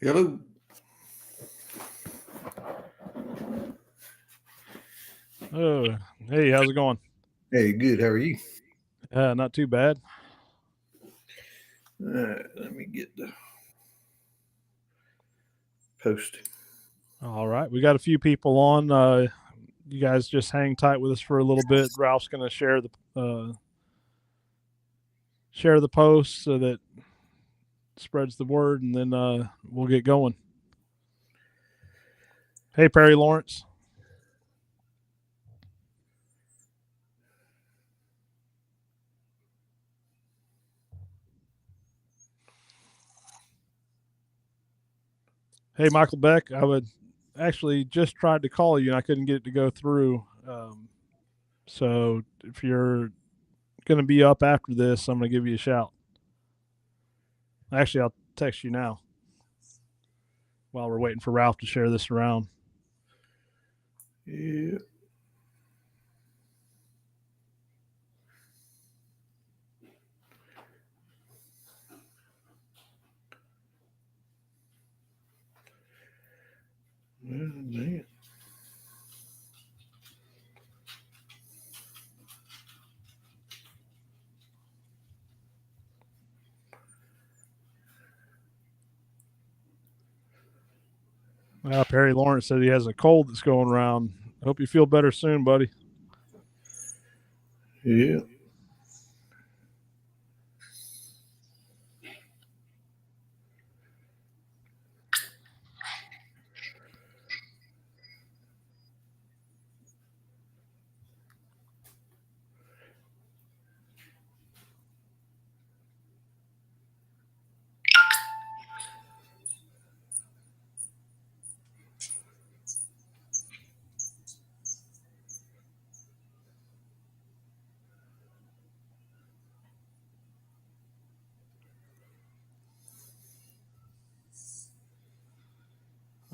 Hello. Oh, hey, how's it going? Hey, good. How are you? Not too bad. Let me get the post. All right, we got a few people on. You guys just hang tight with us for a little bit. Ralph's going to share the post so that spreads the word, and then we'll get going. Hey, Perry Lawrence. Hey, Michael Beck. I would actually just tried to call you, and I couldn't get it to go through. So if you're going to be up after this, I'm going to give you a shout. Actually, I'll text you now while we're waiting for Ralph to share this around. Yeah. Man. Perry Lawrence said he has a cold that's going around. I hope you feel better soon, buddy. Yeah.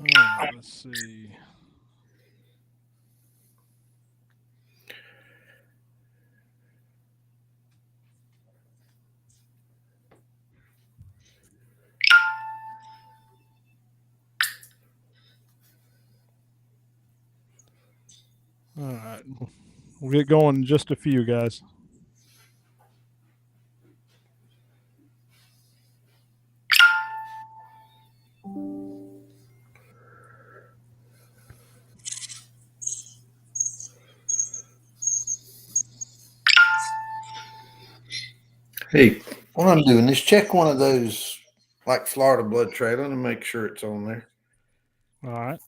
All right, let's see. All right, we'll get going in just a few, guys. Hey, what I'm doing is check one of those like Florida blood trailing and make sure it's on there. All right.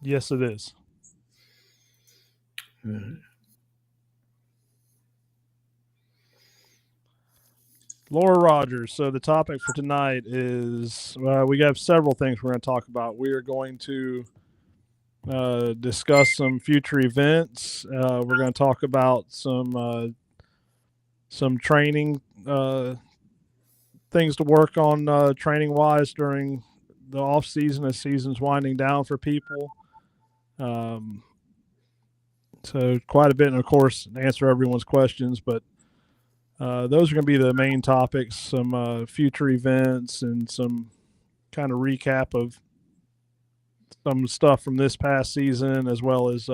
Yes, it is. Laura Rogers. So the topic for tonight is we have several things we're going to talk about. We are going to discuss some future events. We're going to talk about some training things to work on training wise during the off season as season's winding down for people. So quite a bit, and of course, answer everyone's questions. But those are going to be the main topics. Some future events and some kind of recap of some stuff from this past season, as well as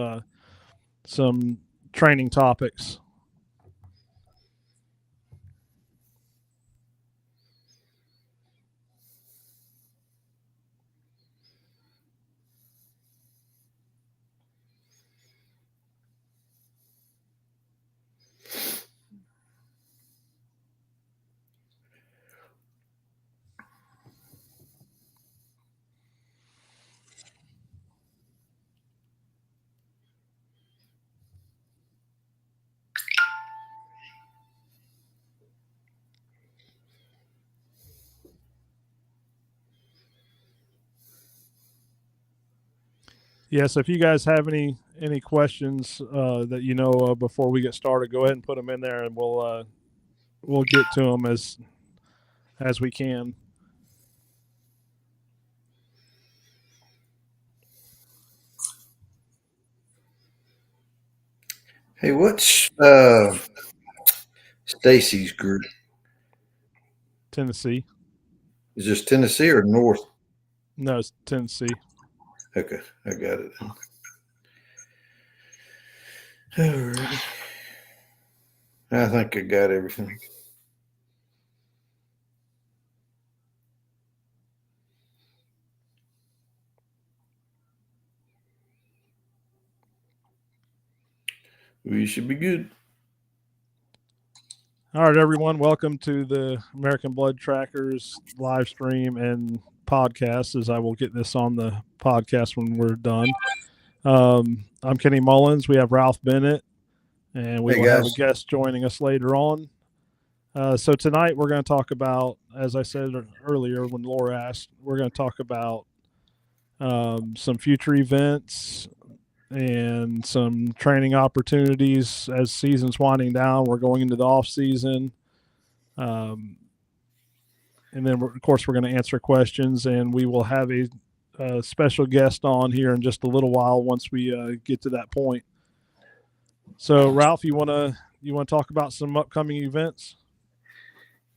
some training topics. Yes, if you guys have any questions that you know of before we get started, go ahead and put them in there, and we'll get to them as we can. Hey, what's Stacy's group? Tennessee. Is this Tennessee or North? No, it's Tennessee. Okay, I got it. All right. I think I got everything. We should be good. All right, everyone. Welcome to the American Blood Trackers live stream and podcast, as I will get this on the podcast when we're done. I'm Kenny Mullins. We have Ralph Bennett, and we will have a guest joining us later on. So tonight we're going to talk about, as I said earlier when Laura asked, we're going to talk about some future events and some training opportunities as season's winding down. We're going into the off season. And then of course we're going to answer questions, and we will have a special guest on here in just a little while once we get to that point. So Ralph, you want to talk about some upcoming events?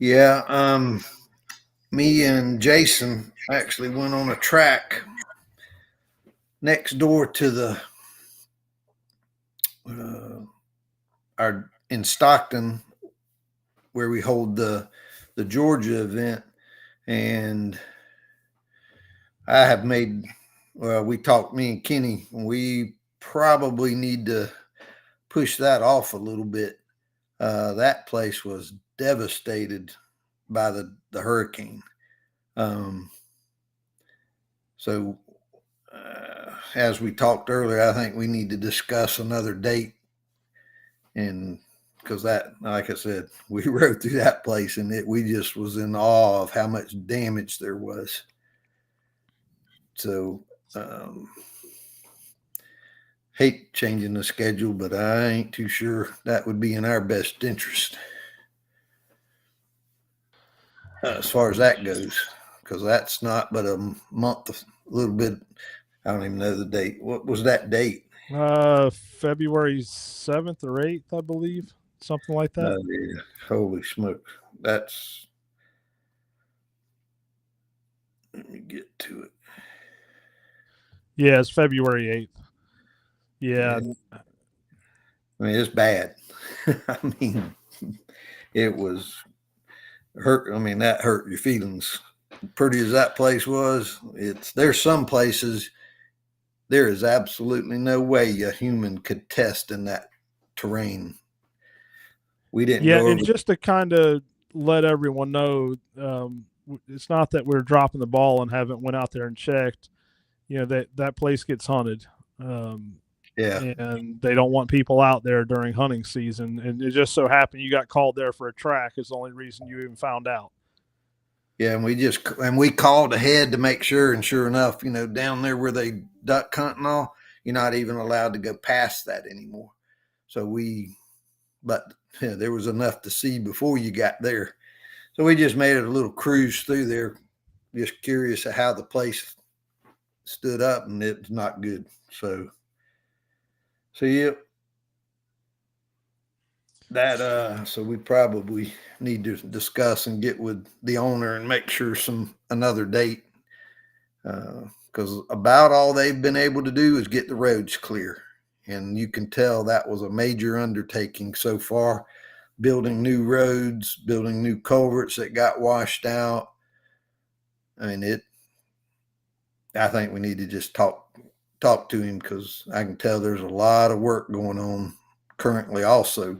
Yeah. Me and Jason actually went on a track next door to the in Stockton, where we hold the Georgia event, and I have made. Well, we talked, me and Kenny. We probably need to push that off a little bit. That place was devastated by the hurricane. So as we talked earlier, I think we need to discuss another date. And because that, like I said, we rode through that place, and we just was in awe of how much damage there was. So hate changing the schedule, but I ain't too sure that would be in our best interest as far as that goes, because that's not but a month, a little bit. I don't even know the date. What was that date? February 7th or 8th, I believe, something like that. Yeah. Holy smokes. That's, let me get to it. Yeah, it's February 8th. Yeah. I mean, it's bad. I mean, it was hurt. I mean, that hurt your feelings. Pretty as that place was, there's some places there is absolutely no way a human could test in that terrain. We didn't. Yeah, and just to kind of let everyone know, it's not that we're dropping the ball and haven't went out there and checked. You know, that place gets hunted. Yeah. And they don't want people out there during hunting season. And it just so happened you got called there for a track is the only reason you even found out. Yeah, and we called ahead to make sure, and sure enough, you know, down there where they duck hunt and all, you're not even allowed to go past that anymore. So but yeah, there was enough to see before you got there. So we just made it a little cruise through there, just curious of how the place stood up, and it's not good. So yeah, that so we probably need to discuss and get with the owner and make sure another date because about all they've been able to do is get the roads clear. And you can tell that was a major undertaking so far, building new roads, building new culverts that got washed out. I mean, I think we need to just talk to him, because I can tell there's a lot of work going on currently also.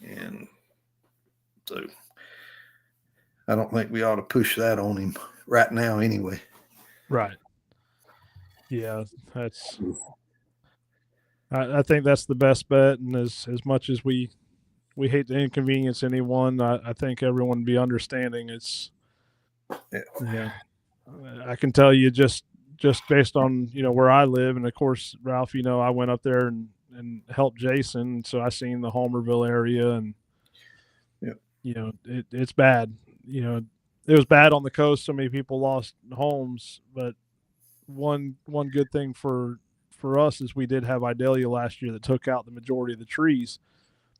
And so I don't think we ought to push that on him right now anyway. Right. Yeah, I think that's the best bet. And as much as we hate to inconvenience anyone, I think everyone would be understanding. Yeah. I can tell you just based on, where I live. And of course, Ralph, I went up there and helped Jason. So I seen the Homerville area, and, it's bad. It was bad on the coast. So many people lost homes, but one good thing for us is we did have Idalia last year that took out the majority of the trees.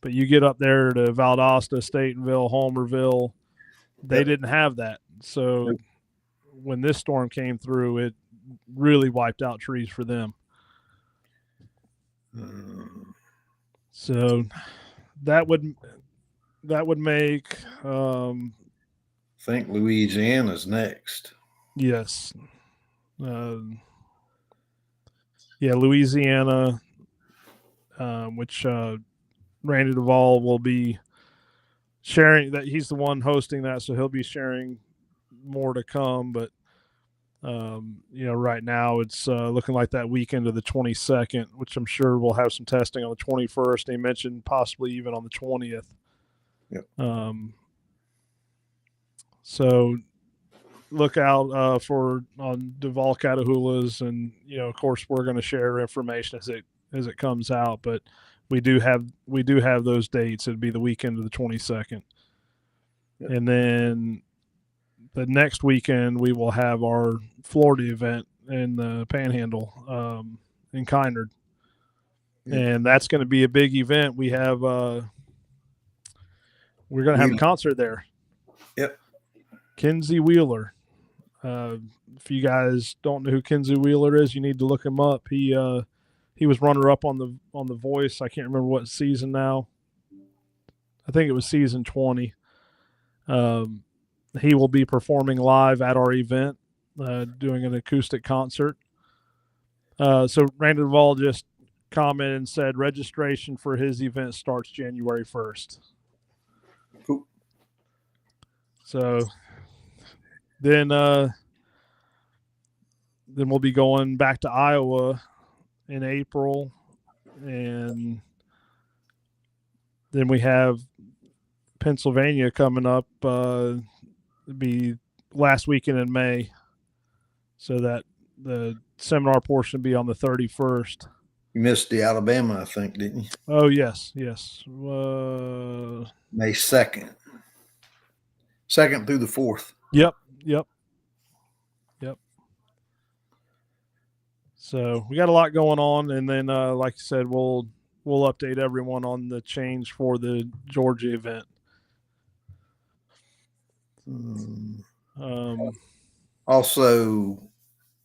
But you get up there to Valdosta, Statenville, Homerville, they didn't have that. So when this storm came through, it really wiped out trees for them. So that would make I think Louisiana's next. Yes. Louisiana, which Randy Duvall will be sharing that. He's the one hosting that, so he'll be sharing more to come. But right now it's looking like that weekend of the 22nd, which I'm sure we'll have some testing on the 21st. They mentioned possibly even on the 20th. Yep. So look out for on Duvall Catahoulas, and of course we're going to share information as it comes out. But we do have those dates. It'd be the weekend of the 22nd, and then the next weekend we will have our Florida event in the Panhandle in Kynard, and that's going to be a big event. We have we're going to have a concert there. Yep. Kinsey Wheeler. If you guys don't know who Kinsey Wheeler is, you need to look him up. He was runner up on the Voice. I can't remember what season now. I think it was season 20. He will be performing live at our event, doing an acoustic concert. So Randy Duvall just commented and said registration for his event starts January 1st. Cool. So then we'll be going back to Iowa in April, and then we have Pennsylvania coming up. It'll be last weekend in May, so that the seminar portion will be on the 31st. You missed the Alabama, I think, didn't you? Oh, yes. May 2nd. 2nd through the 4th. Yep. So we got a lot going on, and then like I said, we'll update everyone on the change for the Georgia event. Also,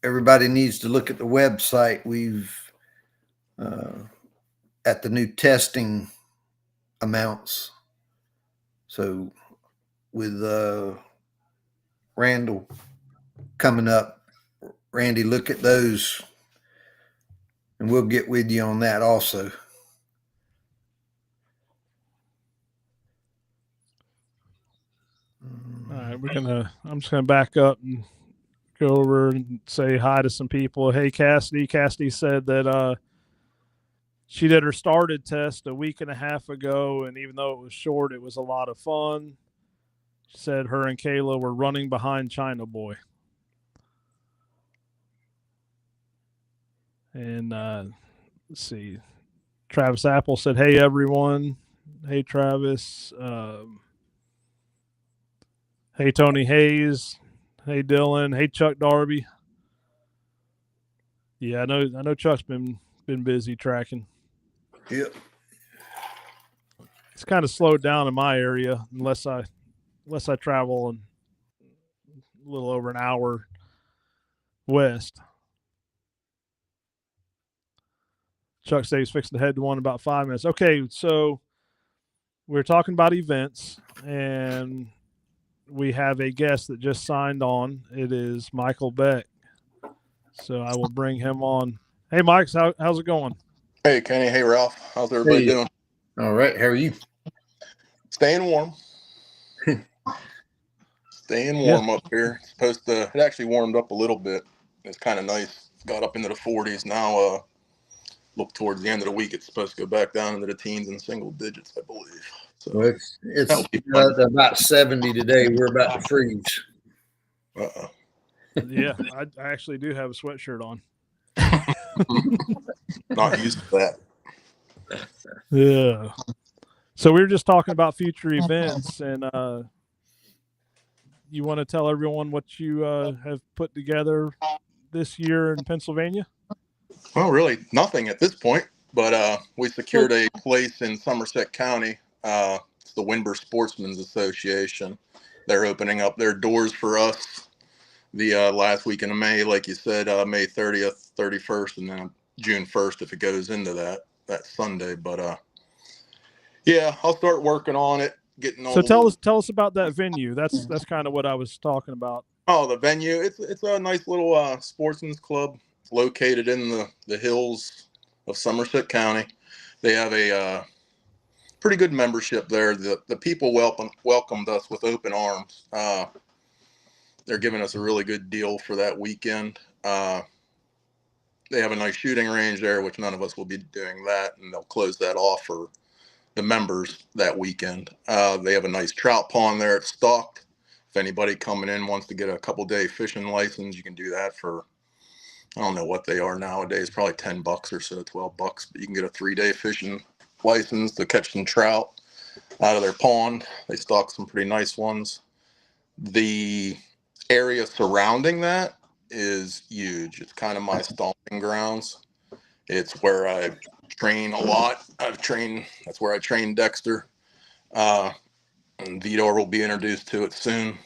everybody needs to look at the website. We've at the new testing amounts. So with Randall coming up, Randy, look at those, and we'll get with you on that also. All right, I'm just gonna back up and go over and say hi to some people. Hey, Cassidy. Cassidy said that she did her started test a week and a half ago, and even though it was short, it was a lot of fun. She said her and Kayla were running behind China Boy. And let's see. Travis Apple said, "Hey everyone." Hey Travis. Hey Tony Hayes. Hey Dylan. Hey Chuck Darby. Yeah, I know Chuck's been busy tracking. Yep. It's kind of slowed down in my area unless I travel in a little over an hour west. Chuck says fixing to head to one in about 5 minutes. Okay, so we're talking about events, and we have a guest that just signed on. It is Michael Beck. So I will bring him on. Hey, Mike, how's it going? Hey, Kenny. Hey, Ralph. How's everybody doing? All right. How are you? Staying warm. Staying warm up here. It actually warmed up a little bit. It's kind of nice. Got up into the 40s. Now, look towards the end of the week, it's supposed to go back down into the teens and single digits, I believe. So well, it's about 70 today. We're about to freeze. Yeah, I actually do have a sweatshirt on. Not used to that. Yeah. So we were just talking about future events, and you want to tell everyone what you have put together this year in Pennsylvania? Well, really nothing at this point, but we secured a place in Somerset County. It's the Windber Sportsmen's Association. They're opening up their doors for us the last weekend of May, like you said, May 30th, 31st, and then June 1st if it goes into that Sunday. But yeah, I'll start working on it. So tell us about that venue. That's kind of what I was talking about. Oh, the venue. It's a nice little sportsman's club. It's located in the hills of Somerset County. They have a pretty good membership there. The people welcomed us with open arms. They're giving us a really good deal for that weekend. They have a nice shooting range there, which none of us will be doing that, and they'll close that off for the members that weekend. They have a nice trout pond there. It's stocked. If anybody coming in wants to get a couple-day fishing license, you can do that for, I don't know what they are nowadays, probably $10 or so, $12, but you can get a 3-day fishing license to catch some trout out of their pond. They stock some pretty nice ones. The area surrounding that is huge. It's kind of my stomping grounds. It's where I train a lot. That's where I train Dexter. And Vidor will be introduced to it soon.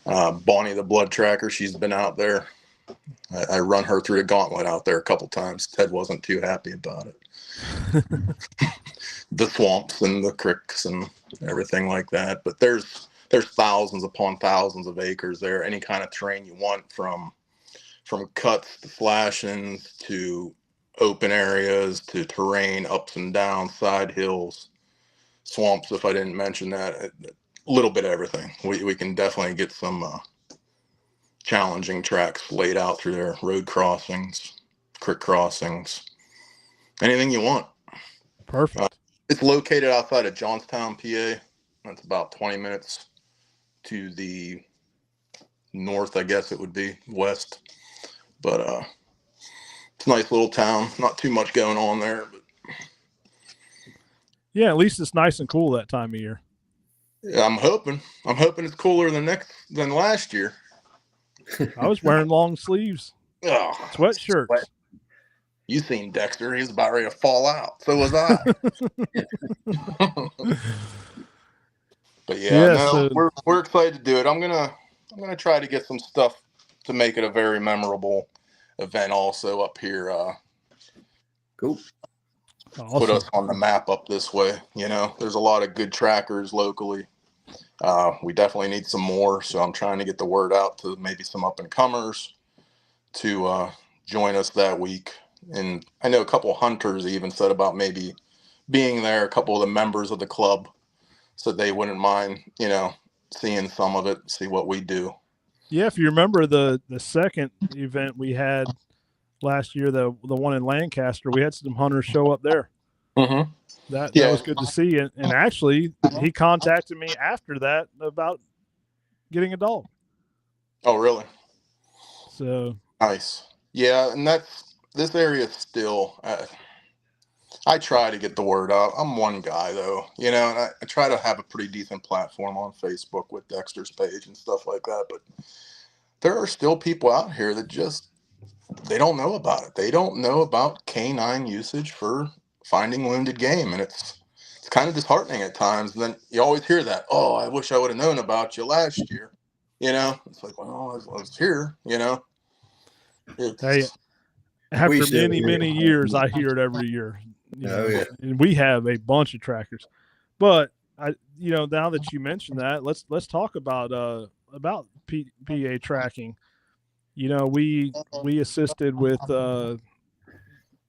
Bonnie, the blood tracker, she's been out there. I run her through the gauntlet out there a couple times. Ted wasn't too happy about it. The swamps and the creeks and everything like that. But there's thousands upon thousands of acres there. Any kind of terrain you want, from cuts to flashings to open areas to terrain, ups and downs, side hills, swamps, if I didn't mention that. A little bit of everything. We can definitely get some challenging tracks laid out through there, road crossings, creek crossings, anything you want. Perfect. It's located outside of Johnstown, PA. That's about 20 minutes to the north, I guess it would be, west. But it's a nice little town. Not too much going on there. But yeah, at least it's nice and cool that time of year. Yeah, I'm hoping it's cooler than last year. I was wearing long sleeves, sweatshirts. You seen Dexter? He's about ready to fall out. So was I. But we're excited to do it. I'm gonna try to get some stuff to make it a very memorable event. Also up here, cool. Awesome. Put us on the map up this way. There's a lot of good trackers locally. We definitely need some more, so I'm trying to get the word out to maybe some up and comers to join us that week. And I know a couple hunters even said about maybe being there. A couple of the members of the club said they wouldn't mind, seeing some of it, see what we do. Yeah, if you remember the second event we had last year, the one in Lancaster, we had some hunters show up there. Mm-hmm. That was good to see. And actually, he contacted me after that about getting a dog. Oh, really? So nice. Yeah, and this area is still. I try to get the word out. I'm one guy though, and I try to have a pretty decent platform on Facebook with Dexter's page and stuff like that. But there are still people out here that they don't know about it. They don't know about canine usage for finding wounded game, and it's kind of disheartening at times. And then you always hear that, "Oh, I wish I would have known about you last year." It's like, well, I was here. Hey, after still hear many years, I hear it every year. Yeah. And we have a bunch of trackers. But now that you mentioned that, let's talk about PA tracking. We assisted with the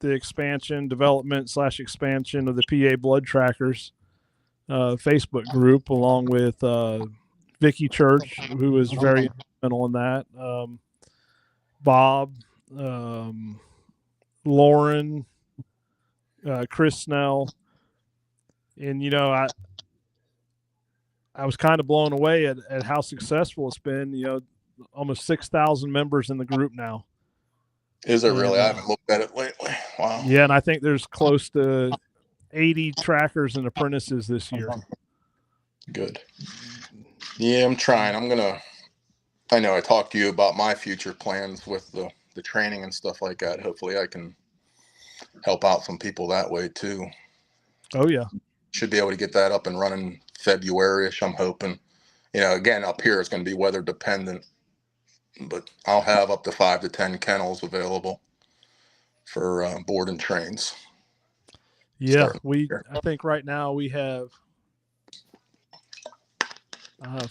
development/expansion of the PA Blood Trackers Facebook group, along with Vicky Church, who was very instrumental in that. Bob, Lauren, Chris Snell, and I was kind of blown away at how successful it's been. Almost 6,000 members in the group now. Is it really? I haven't looked at it lately. Wow. Yeah, and I think there's close to 80 trackers and apprentices this year. Good. Yeah, I'm trying. I know I talked to you about my future plans with the training and stuff like that. Hopefully I can help out some people that way too. Oh yeah. Should be able to get that up and running February-ish, I'm hoping. Again, up here it's going to be weather dependent, but I'll have up to 5 to 10 kennels available for board and trains. Yeah, I think right now we have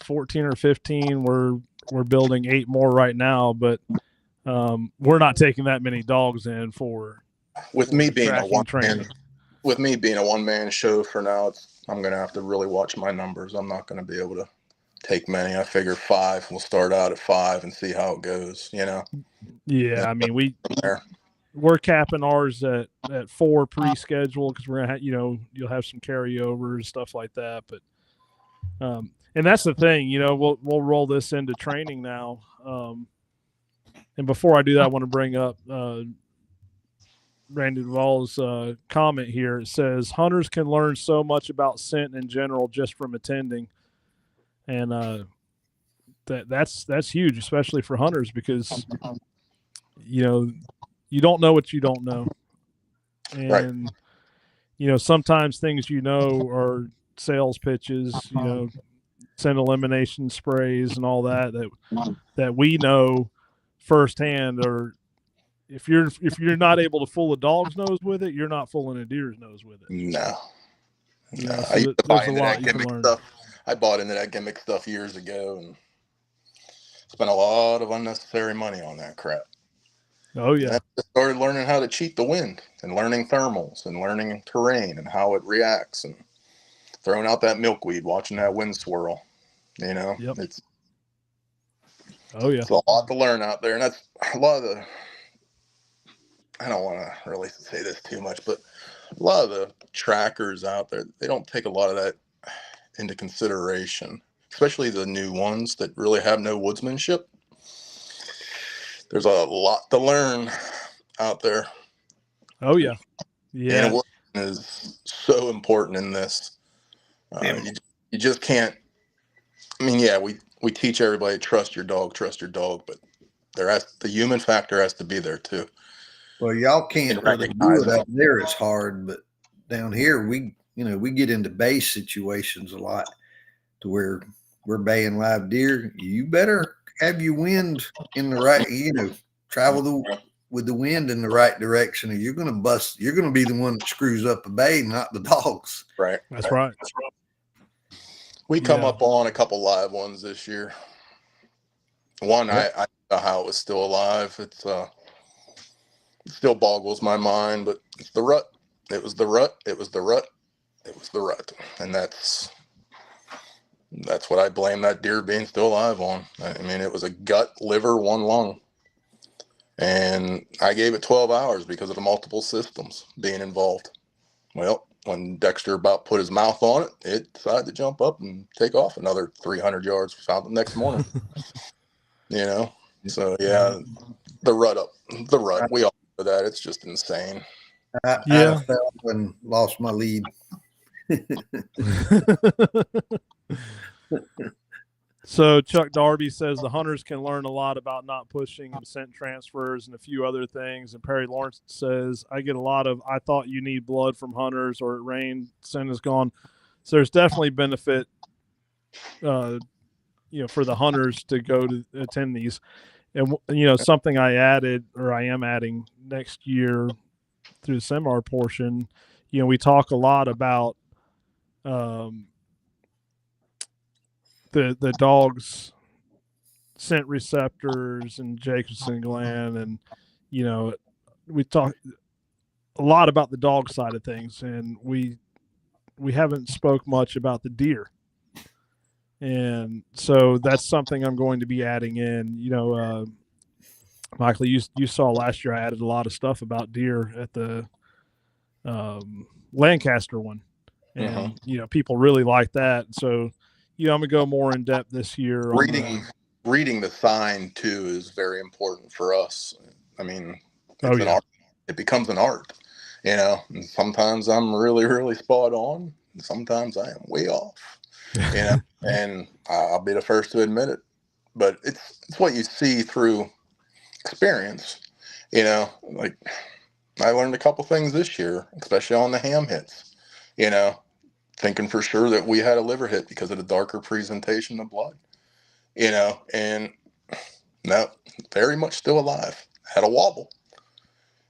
14 or 15. We're building 8 more right now, but we're not taking that many dogs in for. With me being a one-man show for now, I'm going to have to really watch my numbers. I'm not going to be able to take many. I figure 5. We'll start out at 5 and see how it goes. Yeah, I mean we're capping ours at 4 pre-schedule because we're gonna you'll have some carryovers, stuff like that. But and that's the thing, we'll roll this into training now. And before I do that, I want to bring up Randy Duvall's comment here. It says hunters can learn so much about scent in general just from attending, and that's huge, especially for hunters, because you don't know what you don't know, and sometimes things are sales pitches, scent elimination sprays and all that we know firsthand, or if you're not able to fool a dog's nose with it, you're not fooling a deer's nose with it. No. So I used to buy into that gimmick stuff. I bought into that gimmick stuff years ago and spent a lot of unnecessary money on that crap. Oh yeah. And I started learning how to cheat the wind and learning thermals and learning terrain and how it reacts and throwing out that milkweed, watching that wind swirl. Yep. It's a lot to learn out there, and that's a lot of the. I don't want to really say this too much, but a lot of the trackers out there, they don't take a lot of that into consideration, especially the new ones that really have no woodsmanship. There's a lot to learn out there. Oh yeah. Yeah. And woodsman is so important in this. You just can't. I mean, yeah, we teach everybody trust your dog, but the human factor has to be there too. Well, y'all can't really do it up there. It's hard, but down here we get into base situations a lot, to where we're baying live deer. You better have your wind in the right, travel with the wind in the right direction, or you're going to bust. You're going to be the one that screws up a bay, not the dogs. Right. That's right. We come up on a couple live ones this year. One, I don't know how it was still alive. It's it still boggles my mind, but it's the rut. It was the rut. It was the rut. It was the rut. And that's what I blame that deer being still alive on. I mean, it was a gut, liver, one lung. And I gave it 12 hours because of the multiple systems being involved. Well, when Dexter about put his mouth on it, it decided to jump up and take off another 300 yards. Found it next morning. So yeah, the rut. We all know that. It's just insane. I fell and lost my lead. So Chuck Darby says the hunters can learn a lot about not pushing and scent transfers and a few other things. And Perry Lawrence says, I get a lot of, I thought you need blood from hunters, or it rained, scent is gone. So there's definitely benefit, for the hunters to go to attend these. And you know, something I added, or I am adding next year through the seminar portion, you know, we talk a lot about the dog's scent receptors and Jacobson gland, and you know, we talk a lot about the dog side of things, and we haven't spoke much about the deer. And so that's something I'm going to be adding in. You know, Michael, you saw last year I added a lot of stuff about deer at the Lancaster one, and you know, people really like that. So, you know, I'm gonna go more in depth this year. Reading the sign too is very important for us. I mean, it's an art. It becomes an art, you know. And sometimes I'm really, really spot on, and sometimes I am way off, you know. And I'll be the first to admit it. But it's what you see through experience, you know. Like, I learned a couple things this year, especially on the ham hits, you know, thinking for sure that we had a liver hit because of the darker presentation of blood, you know, and no, very much still alive. Had a wobble,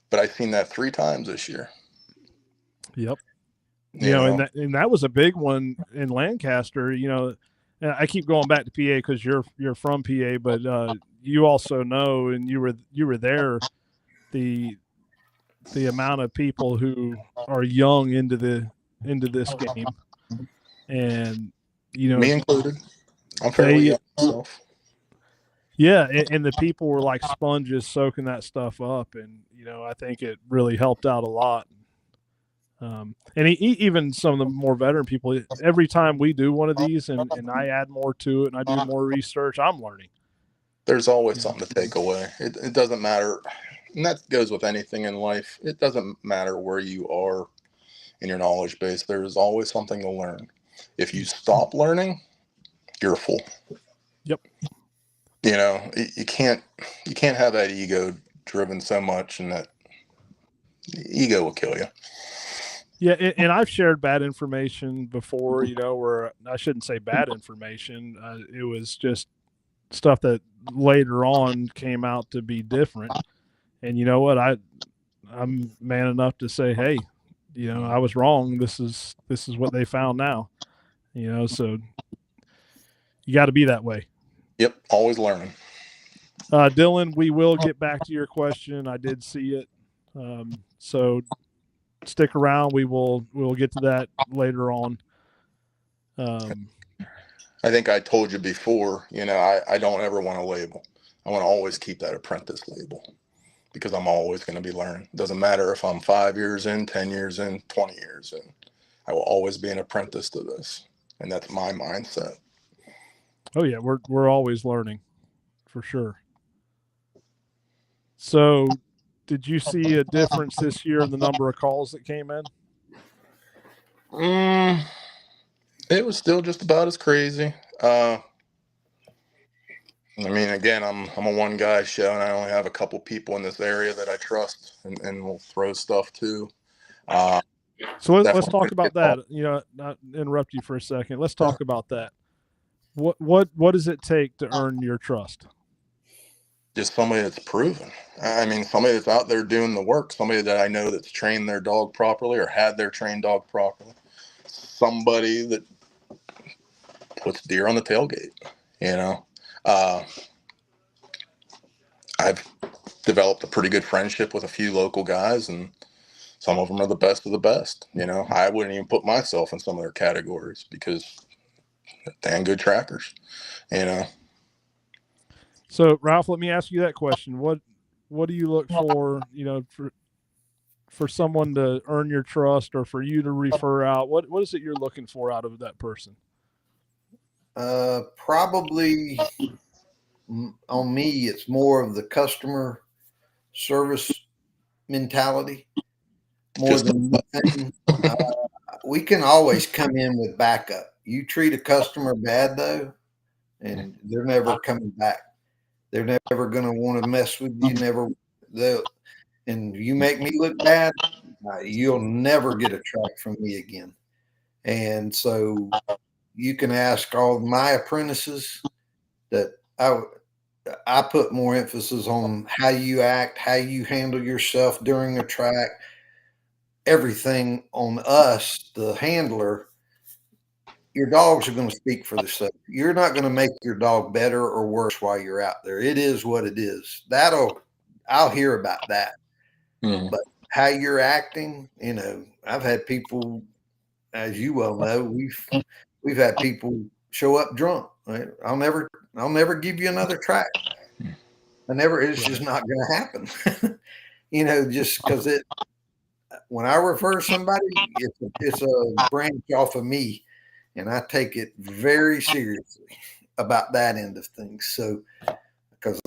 but I've seen that 3 times this year. Yep. You know, and that was a big one in Lancaster. You know, and I keep going back to PA because you're from PA, but you also know, and you were there, the amount of people who are young into this game, and you know, me included. I'm fairly young myself. Yeah, and the people were like sponges soaking that stuff up, and you know, I think it really helped out a lot. And even some of the more veteran people, every time we do one of these and I add more to it and I do more research, I'm learning. There's always something to take away. It doesn't matter, and that goes with anything in life. It doesn't matter where you are in your knowledge base. There's always something to learn. If you stop learning, you're a fool. Yep. You know, you can't have that ego driven so much, and that ego will kill you. Yeah, and I've shared bad information before, you know, where I shouldn't say bad information. It was just stuff that later on came out to be different. And you know what? I'm man enough to say, hey, you know, I was wrong. This is what they found now. You know, so you got to be that way. Yep, always learning. Dylan, we will get back to your question. I did see it. So stick around. We'll get to that later on. I think I told you before, you know, I don't ever want to label. I want to always keep that apprentice label because I'm always going to be learning. It doesn't matter if I'm 5 years in, 10 years in, 20 years in. I will always be an apprentice to this. And that's my mindset. Oh yeah, we're always learning, for sure. So, did you see a difference this year in the number of calls that came in? It was still just about as crazy. I mean, again, I'm a one guy show, and I only have a couple people in this area that I trust and will throw stuff to. So let's talk about that. You know, not interrupt you for a second. Let's talk about that. What does it take to earn your trust? Just somebody that's proven. I mean, somebody that's out there doing the work, somebody that I know that's trained their dog properly or had their trained dog properly, somebody that puts deer on the tailgate, you know. I've developed a pretty good friendship with a few local guys, and some of them are the best of the best. You know, I wouldn't even put myself in some of their categories because they're dang good trackers, you know. So, Ralph, let me ask you that question. What do you look for, you know, for someone to earn your trust or for you to refer out? What is it you're looking for out of that person? Probably on me, it's more of the customer service mentality more than anything. We can always come in with backup. You treat a customer bad though, and they're never coming back. They're never going to want to mess with you. And you make me look bad, you'll never get a track from me again. And so you can ask all my apprentices that I put more emphasis on how you act, how you handle yourself during a track, everything on us, the handler. Your dogs are going to speak for themselves. You're not going to make your dog better or worse while you're out there. It is what it is. I'll hear about that. But how you're acting, I've had people, as you well know, we've had people show up drunk. Right? I'll never give you another track. It's just not going to happen. Just because when I refer somebody, it's a branch off of me, and I take it very seriously about that end of things. So, because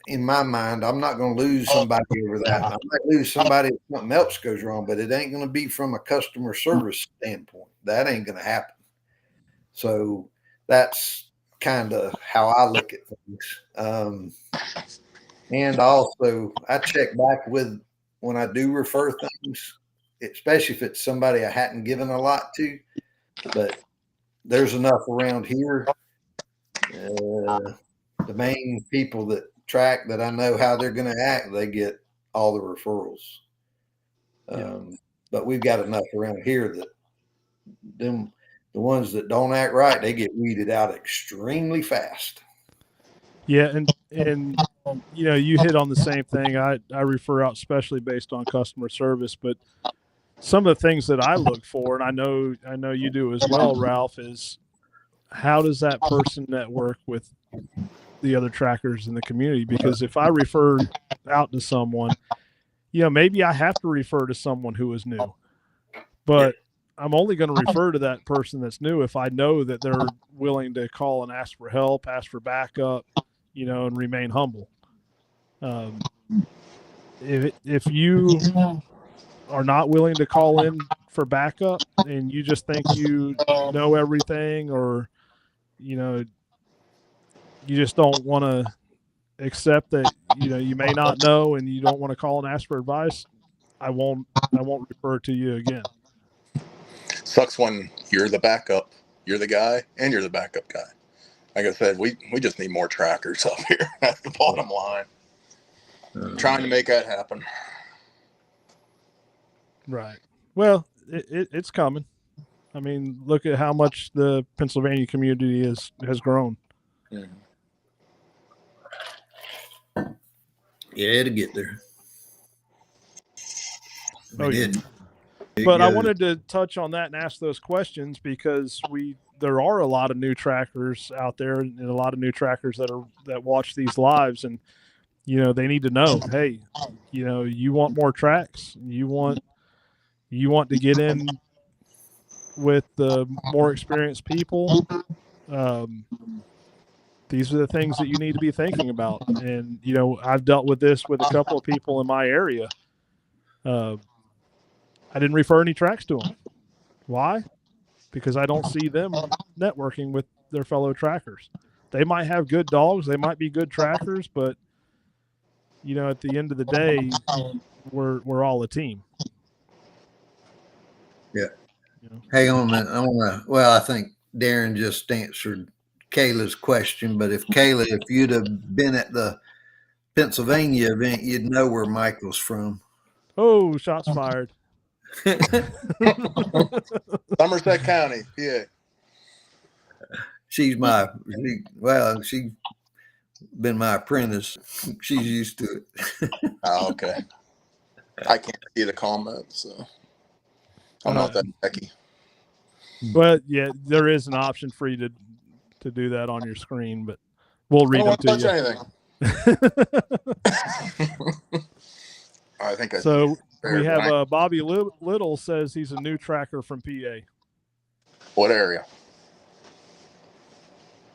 in my mind, I'm not going to lose somebody over that. I might lose somebody if something else goes wrong, but it ain't going to be from a customer service standpoint. That ain't going to happen. So that's kind of how I look at things. And also, I check back when I do refer things, especially if it's somebody I hadn't given a lot to, but there's enough around here. The main people that track that I know how they're going to act, they get all the referrals. But we've got enough around here that the ones that don't act right, they get weeded out extremely fast. Yeah, and you hit on the same thing. I refer out especially based on customer service, but some of the things that I look for, and I know you do as well, Ralph, is how does that person network with the other trackers in the community? Because if I refer out to someone, maybe I have to refer to someone who is new, but I'm only going to refer to that person that's new if I know that they're willing to call and ask for help, ask for backup, and remain humble. If you are not willing to call in for backup and you just think you know everything, or you just don't want to accept that you may not know and you don't want to call and ask for advice, I won't refer to you again. Sucks when you're the backup, you're the guy, and you're the backup guy. Like I said, we just need more trackers up here. That's the bottom line. Trying to make that happen. Right. Well, it's coming. I mean, look at how much the Pennsylvania community has grown. Yeah, it'll get there. But I wanted to touch on that and ask those questions because there are a lot of new trackers out there and a lot of new trackers that watch these lives, and they need to know, hey, you want more tracks, you want to get in with the more experienced people. These are the things that you need to be thinking about. And I've dealt with this with a couple of people in my area. I didn't refer any tracks to them. Why? Because I don't see them networking with their fellow trackers. They might have good dogs. They might be good trackers, but at the end of the day, we're all a team. Yeah. Hang on a minute. I think Darren just answered Kayla's question, but if you'd have been at the Pennsylvania event, you'd know where Michael's from. Oh, shots fired. Somerset County, yeah. She's been my apprentice. She's used to it. Oh, okay. I can't see the comments, so I'm not that techy. But yeah, there is an option for you to do that on your screen, but we'll read them to you. Anything. I think so. We have Bobby Little says he's a new tracker from PA. What area?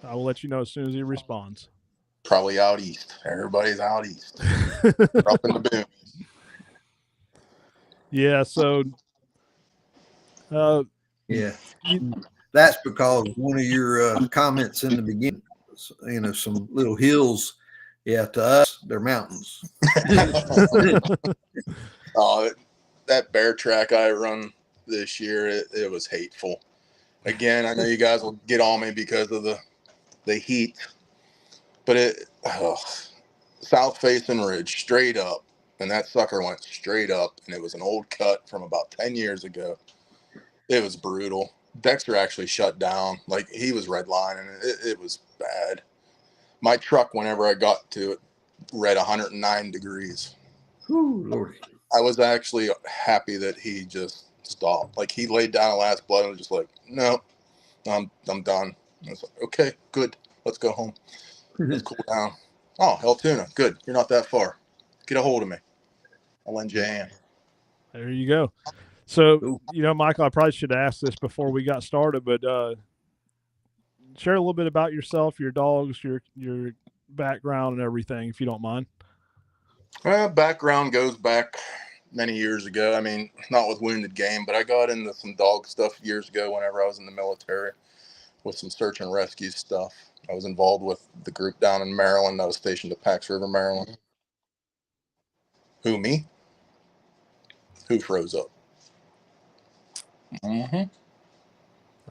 I will let you know as soon as he responds. Probably out east. Everybody's out east. Up in the boom. Yeah, so that's because one of your comments in the beginning, some little hills. Yeah, to us, they're mountains. That bear track I run this year, it was hateful. Again, I know you guys will get on me because of the heat, but south facing ridge, straight up. And that sucker went straight up, and it was an old cut from about 10 years ago. It was brutal. Dexter actually shut down. Like, he was redlining. It was bad. My truck, whenever I got to it, read 109 degrees. Ooh, Lord. I was actually happy that he just stopped. Like, he laid down a last blood and was just like, no, I'm done. I was like, okay, good. Let's go home. Let's cool down. Oh, Altoona, good. You're not that far. Get a hold of me. I'll lend you a hand. There you go. So, Michael, I probably should have asked this before we got started, but share a little bit about yourself, your dogs, your background and everything, if you don't mind. Well, background goes back many years ago. I mean, not with Wounded Game, but I got into some dog stuff years ago whenever I was in the military with some search and rescue stuff. I was involved with the group down in Maryland. I was stationed at Pax River, Maryland. Who, me? Who froze up? Mm-hmm.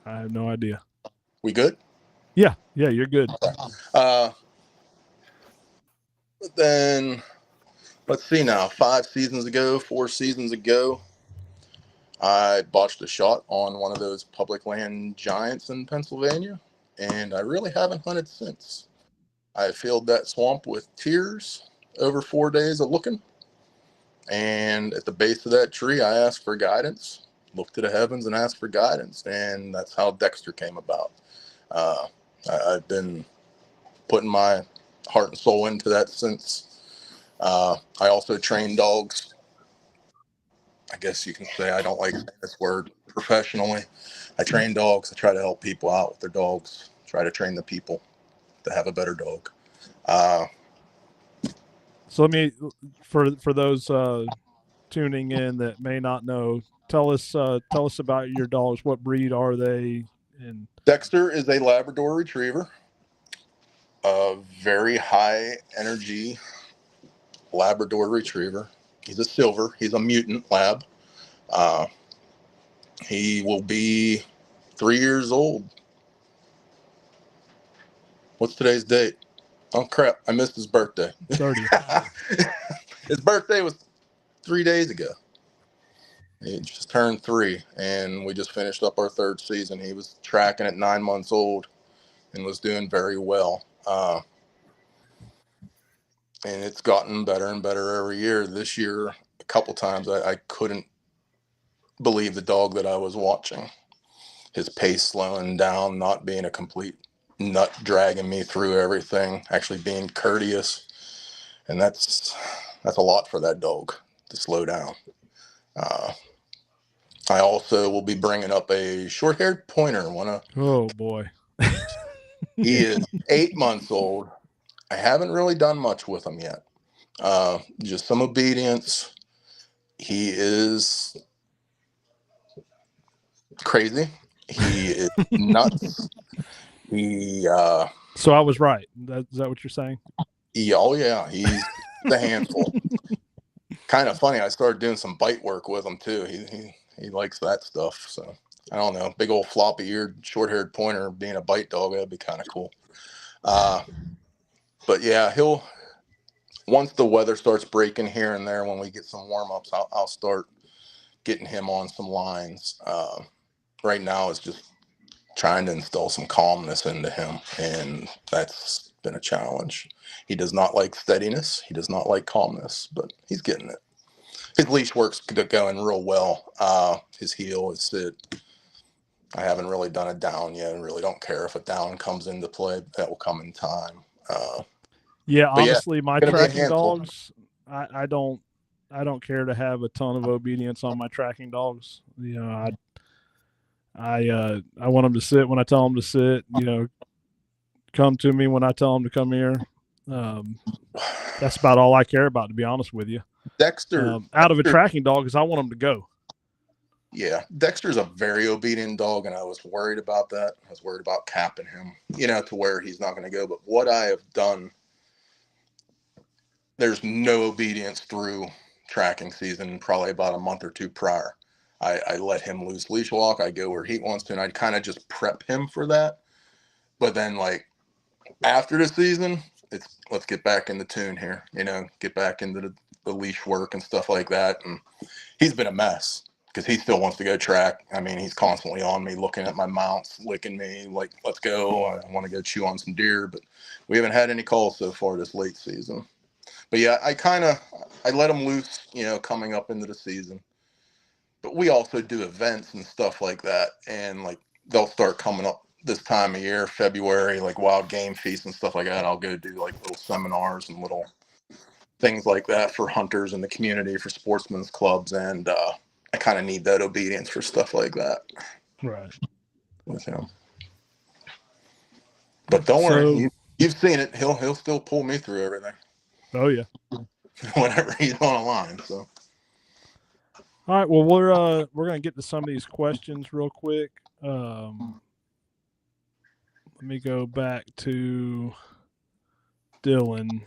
I have no idea. We good? Yeah, you're good. But then, let's see now, 4 seasons ago, I botched a shot on one of those public land giants in Pennsylvania, and I really haven't hunted since. I filled that swamp with tears over 4 days of looking, and at the base of that tree, I asked for guidance, looked to the heavens and asked for guidance, and that's how Dexter came about. I've been putting my heart and soul into that since. I also train dogs. I guess you can say, I don't like saying this word, professionally. I train dogs. I try to help people out with their dogs, try to train the people to have a better dog. So let me, for those tuning in that may not know, tell us about your dogs. What breed are they? And Dexter is a Labrador Retriever, a very high energy Labrador Retriever. He's a silver. He's a mutant lab. He will be 3 years old. What's today's date? Oh, crap. I missed his birthday. 30th. His birthday was 3 days ago. He just turned 3, and we just finished up our 3rd season. He was tracking at 9 months old and was doing very well. And it's gotten better and better every year. This year, a couple times, I couldn't believe the dog that I was watching. His pace slowing down, not being a complete nut, dragging me through everything, actually being courteous. And that's a lot for that dog to slow down. I also will be bringing up a short-haired pointer. Oh boy. He is 8 months old. I haven't really done much with him yet. Just some obedience. He is crazy. He is nuts. So I was right. Is that what you're saying? Oh yeah, he's the handful. Kind of funny. I started doing some bite work with him too. He likes that stuff. So I don't know. Big old floppy-eared, short-haired pointer being a bite dog, that'd be kind of cool. But yeah, once the weather starts breaking here and there, when we get some warm-ups, I'll start getting him on some lines. Right now it's just trying to instill some calmness into him, and that's been a challenge. He does not like steadiness. He does not like calmness, but he's getting it. His leash work's going real well. His heel, his sit. I haven't really done a down yet. I really don't care if a down comes into play. That will come in time. Honestly, my tracking handful. dogs, I don't care to have a ton of obedience on my tracking dogs. I want them to sit when I tell them to sit. Come to me when I tell them to come here. That's about all I care about, to be honest with you. Dexter, out of a tracking dog, because I want them to go. Yeah, Dexter's a very obedient dog, and I was worried about that. I was worried about capping him, to where he's not going to go. But what I have done, there's no obedience through tracking season, probably about a month or two prior. I let him loose leash walk. I go where he wants to, and I kind of just prep him for that. But then, like, after the season, let's get back in the tune here, get back into the leash work and stuff like that. And he's been a mess because he still wants to go track. I mean, he's constantly on me, looking at my mounts, licking me, like, let's go. I want to go chew on some deer, but we haven't had any calls so far this late season. But yeah, I let him loose, coming up into the season. But we also do events and stuff like that. And like, they'll start coming up this time of year, February, like wild game feasts and stuff like that. I'll go do like little seminars and little things like that for hunters in the community, for sportsmen's clubs. And I kind of need that obedience for stuff like that. Right. With him. But don't worry, you've seen it. He'll still pull me through everything. Oh yeah. Whenever he's on a line. So. All right. Well, we're gonna get to some of these questions real quick. Let me go back to Dylan.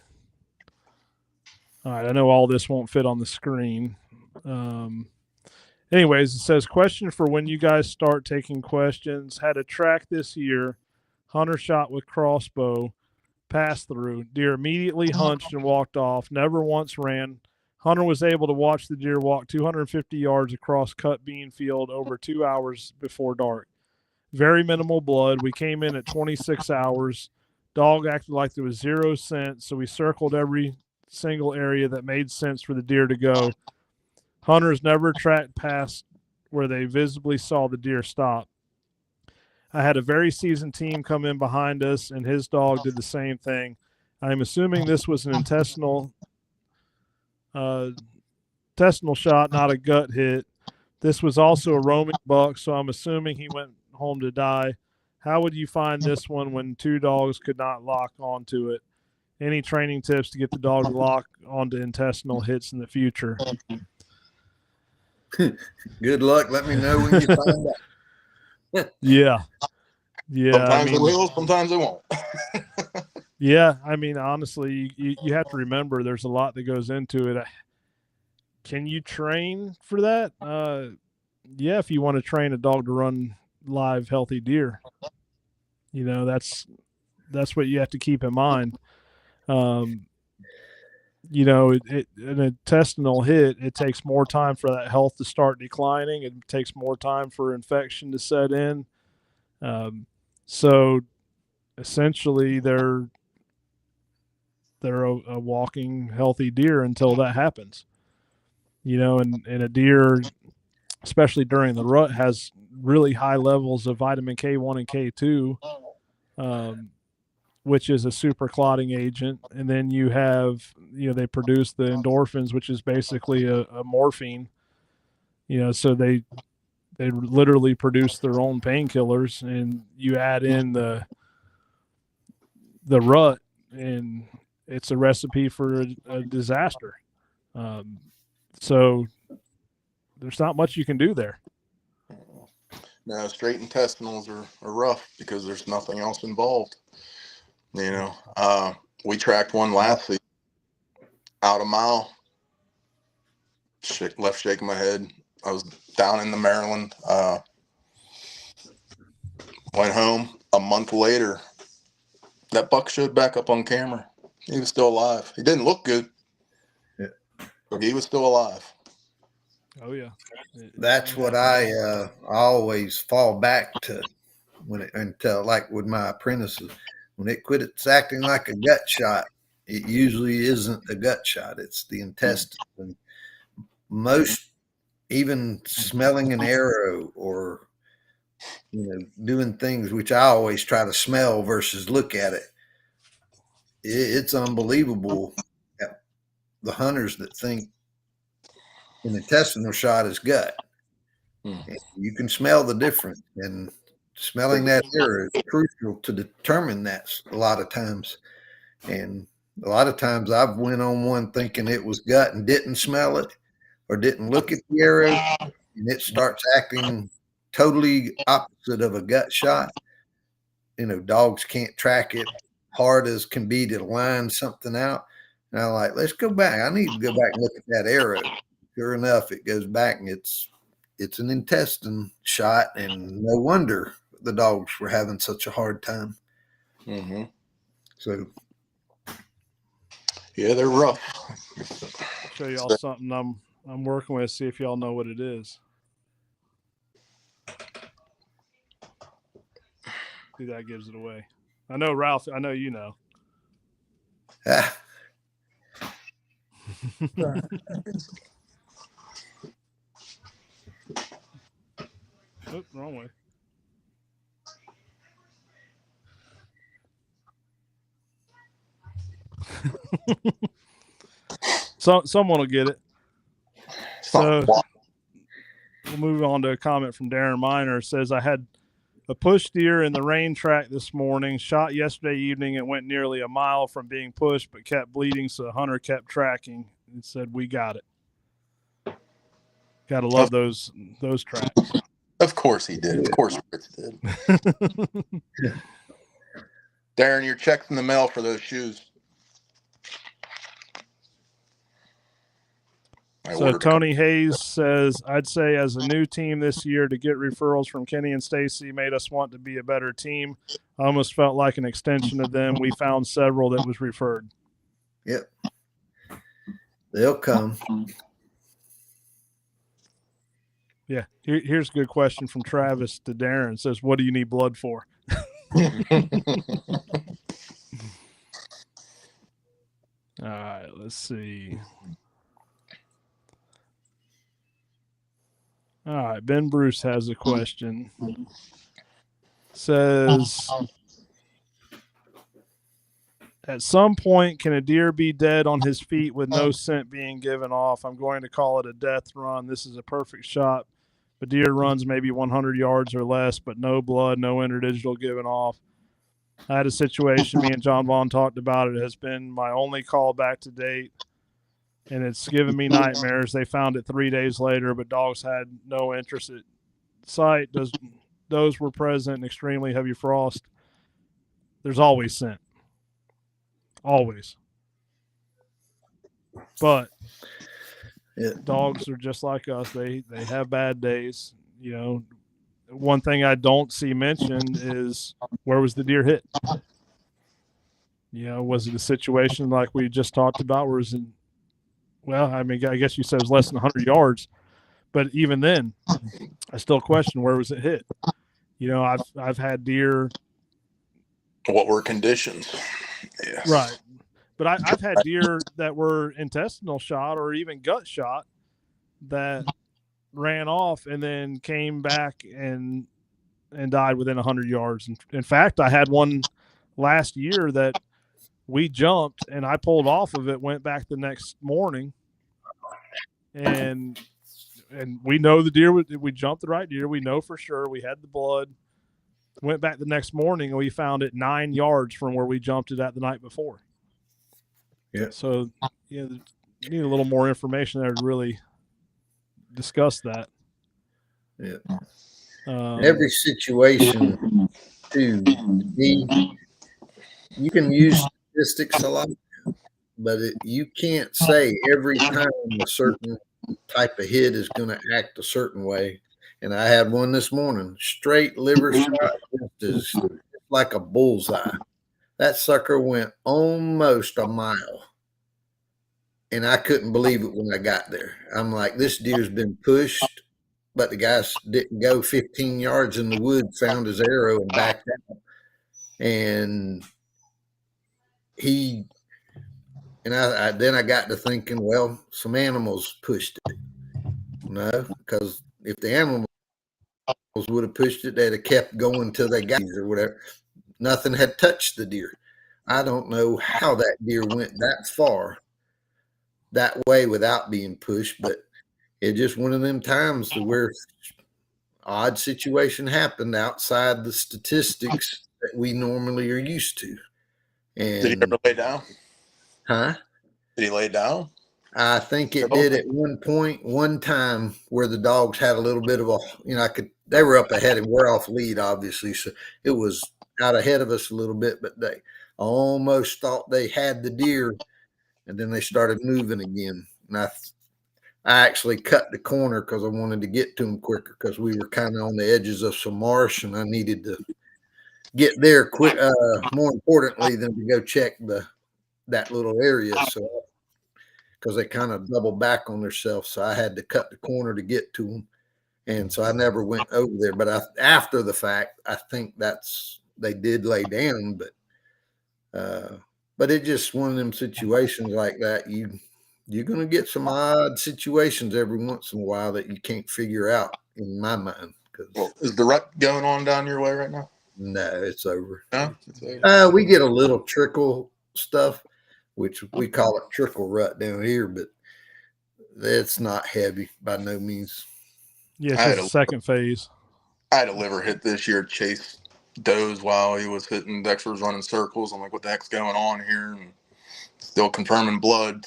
All right. I know all this won't fit on the screen. Anyways, it says, question for when you guys start taking questions. Had a track this year, hunter shot with crossbow, pass through. Deer immediately hunched and walked off, never once ran. Hunter was able to watch the deer walk 250 yards across cut bean field over 2 hours before dark. Very minimal blood. We came in at 26 hours. Dog acted like there was 0 sense, so we circled every single area that made sense for the deer to go. Hunters never tracked past where they visibly saw the deer stop. I had a very seasoned team come in behind us, and his dog did the same thing. I am assuming this was an intestinal shot, not a gut hit. This was also a roaming buck, so I'm assuming he went home to die. How would you find this one when 2 dogs could not lock onto it? Any training tips to get the dog to lock onto intestinal hits in the future? Good luck. Let me know when you find out. Yeah. Sometimes it will, sometimes it won't. Yeah, I mean, honestly, you have to remember there's a lot that goes into it. Can you train for that? Yeah, if you want to train a dog to run live, healthy deer, that's what you have to keep in mind. An intestinal hit, it takes more time for that health to start declining. It takes more time for infection to set in. So essentially they're a walking healthy deer until that happens, and a deer, especially during the rut, has really high levels of vitamin K1 and K2, which is a super clotting agent. And then you have, they produce the endorphins, which is basically a morphine, so they literally produce their own painkillers, and you add in the rut, and it's a recipe for a disaster. So there's not much you can do there. No, straight intestinals are rough because there's nothing else involved. We tracked one last season out a mile. Left shaking my head. I was down in the Maryland. Went home a month later. That buck showed back up on camera. He was still alive. He didn't look good, but he was still alive. Oh yeah, that's what I always fall back to until like with my apprentices, when it quit, it's acting like a gut shot. It usually isn't a gut shot; it's the intestines. And most, even smelling an arrow or doing things which I always try to smell versus look at it. It's unbelievable. The hunters that think an intestinal shot is gut. You can smell the difference, and smelling that arrow is crucial to determine that a lot of times. And a lot of times I've went on one thinking it was gut and didn't smell it or didn't look at the arrow, and it starts acting totally opposite of a gut shot. Dogs can't track it hard as can be to line something out. And I'm like, let's go back. I need to go back and look at that arrow. Sure enough, it goes back, and it's an intestine shot, and no wonder the dogs were having such a hard time. Mm-hmm. So Yeah, they're rough. Show y'all something I'm working with. See if y'all know what it is. See, that gives it away. I know, Ralph. I know you know. Ah, Oop, wrong way. Someone will get it. So we'll move on to a comment from Darren Miner. It says, I had a push deer in the rain track this morning, shot yesterday evening. It went nearly a mile from being pushed, but kept bleeding, so the hunter kept tracking and said, we got it. Got to love those tracks. Of course he did. Of course Fritz did. Darren, your check's in the mail for those shoes. So Tony Hayes says, I'd say as a new team this year, to get referrals from Kenny and Stacy made us want to be a better team. I almost felt like an extension of them. We found several that was referred. Yep. They'll come. Yeah. Here's a good question from Travis to Darren. It says, what do you need blood for? All right, let's see. All right, Ben Bruce has a question. Says, at some point, can a deer be dead on his feet with no scent being given off? I'm going to call it a death run. This is a perfect shot. The deer runs maybe 100 yards or less, but no blood, no interdigital given off. I had a situation, me and John Vaughn talked about it. It has been my only call back to date, and it's given me nightmares. They found it 3 days later, but dogs had no interest at sight. Those were present in extremely heavy frost. There's always scent. Always. But dogs are just like us. They have bad days. You know, one thing I don't see mentioned is, where was the deer hit? You know, was it a situation like we just talked about, where is it? Well, I mean, I guess you said it was less than 100 yards, but even then, I still question, where was it hit? You know, I've had deer. What were conditions? Yes. Right. But I've had deer that were intestinal shot or even gut shot that ran off and then came back and died within 100 yards. In fact, I had one last year that we jumped and I pulled off of it, went back the next morning, and we know the deer, we jumped the right deer. We know for sure we had the blood. Went back the next morning and we found it 9 yards from where we jumped it at the night before. Yeah. So, yeah, you need a little more information there to really discuss that. Yeah. Every situation, too, you can use statistics a lot, but you can't say every time a certain type of hit is going to act a certain way. And I had one this morning, straight liver shot, just like a bullseye. That sucker went almost a mile. And I couldn't believe it when I got there. I'm like, this deer's been pushed, but the guy didn't go 15 yards in the woods, found his arrow and backed out. And then I got to thinking, well, some animals pushed it. No, because if the animals would have pushed it, they'd have kept going till they got it or whatever. Nothing had touched the deer. I don't know how that deer went that far that way without being pushed, but it just one of them times where odd situation happened outside the statistics that we normally are used to. And did he ever lay down? Huh? Did he lay down? I think it did at one time where the dogs had a little bit of they were up ahead and we're off lead, obviously. So it was out ahead of us a little bit, but they almost thought they had the deer, and then they started moving again. And I actually cut the corner because I wanted to get to them quicker because we were kind of on the edges of some marsh and I needed to get there quick. More importantly than to go check the that little area. So, because they kind of double back on themselves. So I had to cut the corner to get to them. And so I never went over there. But after the fact, I think they did lay down. But it's just one of them situations like that. You're going to get some odd situations every once in a while that you can't figure out, in my mind. Well, is the rut going on down your way right now? No, it's over. No, it's over. We get a little trickle stuff, which we call it trickle rut down here, but it's not heavy by no means. Yeah, it's just the second phase. I had a liver hit this year. Chase does while he was hitting. Dexter was running circles. I'm like, what the heck's going on here? And still confirming blood.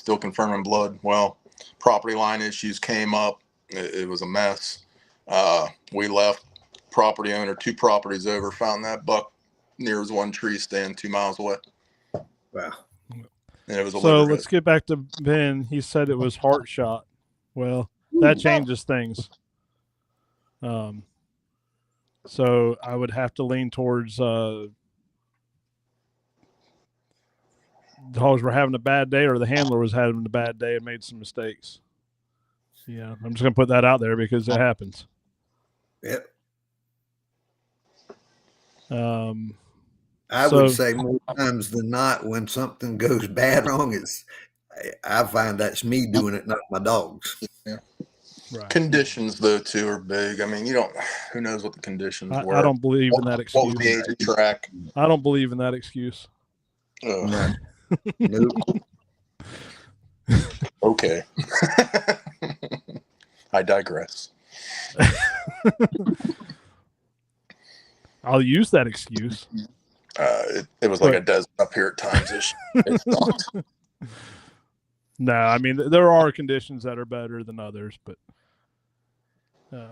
Well, property line issues came up. It was a mess. We left. Property owner 2 properties over found that buck near his one tree stand 2 miles away. Wow. And it was a So liver let's hit. get back to Ben. He said it was heart shot. Well, that changes things. So I would have to lean towards dogs were having a bad day, or the handler was having a bad day and made some mistakes. Yeah, I'm just gonna put that out there because it happens. Yep. I would say more times than not, when something goes bad wrong, I find that's me doing it, not my dogs. Yeah. Right. Conditions, though, too, are big. I mean, who knows what the conditions were. I don't believe in that excuse. What was the age of the track? I don't believe in that excuse. No. Nope. Okay. I digress. I'll use that excuse. It was like a desert up here at times. It sucked. No, I mean, there are conditions that are better than others, but a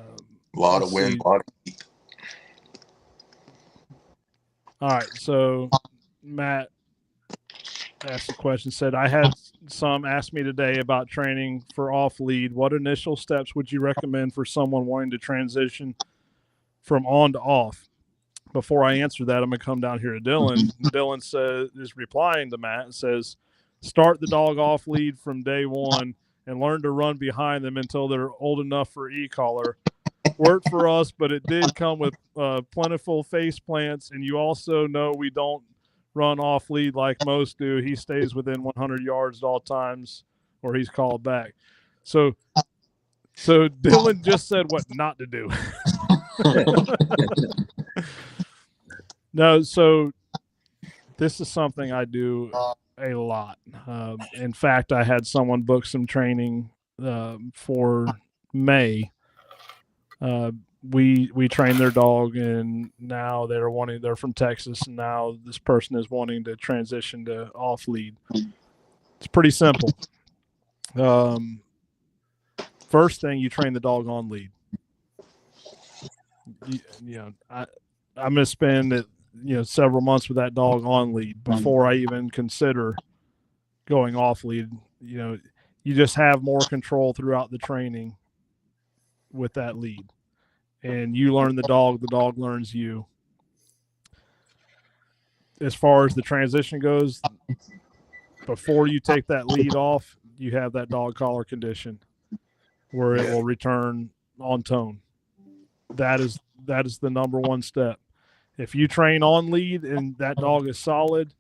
lot of wind, a lot of heat. All right, so Matt asked a question, said, I had some ask me today about training for off lead. What initial steps would you recommend for someone wanting to transition from on to off? Before I answer that, I'm going to come down here to Dylan. Dylan is replying to Matt and says, start the dog off lead from day one and learn to run behind them until they're old enough for e-collar. Worked for us, but it did come with plentiful face plants, and you also know we don't run off lead like most do. He stays within 100 yards at all times, or he's called back. So Dylan just said what not to do. No, so this is something I do a lot. In fact, I had someone book some training for May. We trained their dog, and now they're from Texas, and now this person is wanting to transition to off lead. It's pretty simple. First thing, you train the dog on lead. I'm going to spend several months with that dog on lead before I even consider going off lead. You just have more control throughout the training with that lead, and you learn the dog learns you. As far as the transition goes, before you take that lead off, you have that dog collar condition where it will return on tone. That is the number one step. If you train on lead and that dog is solid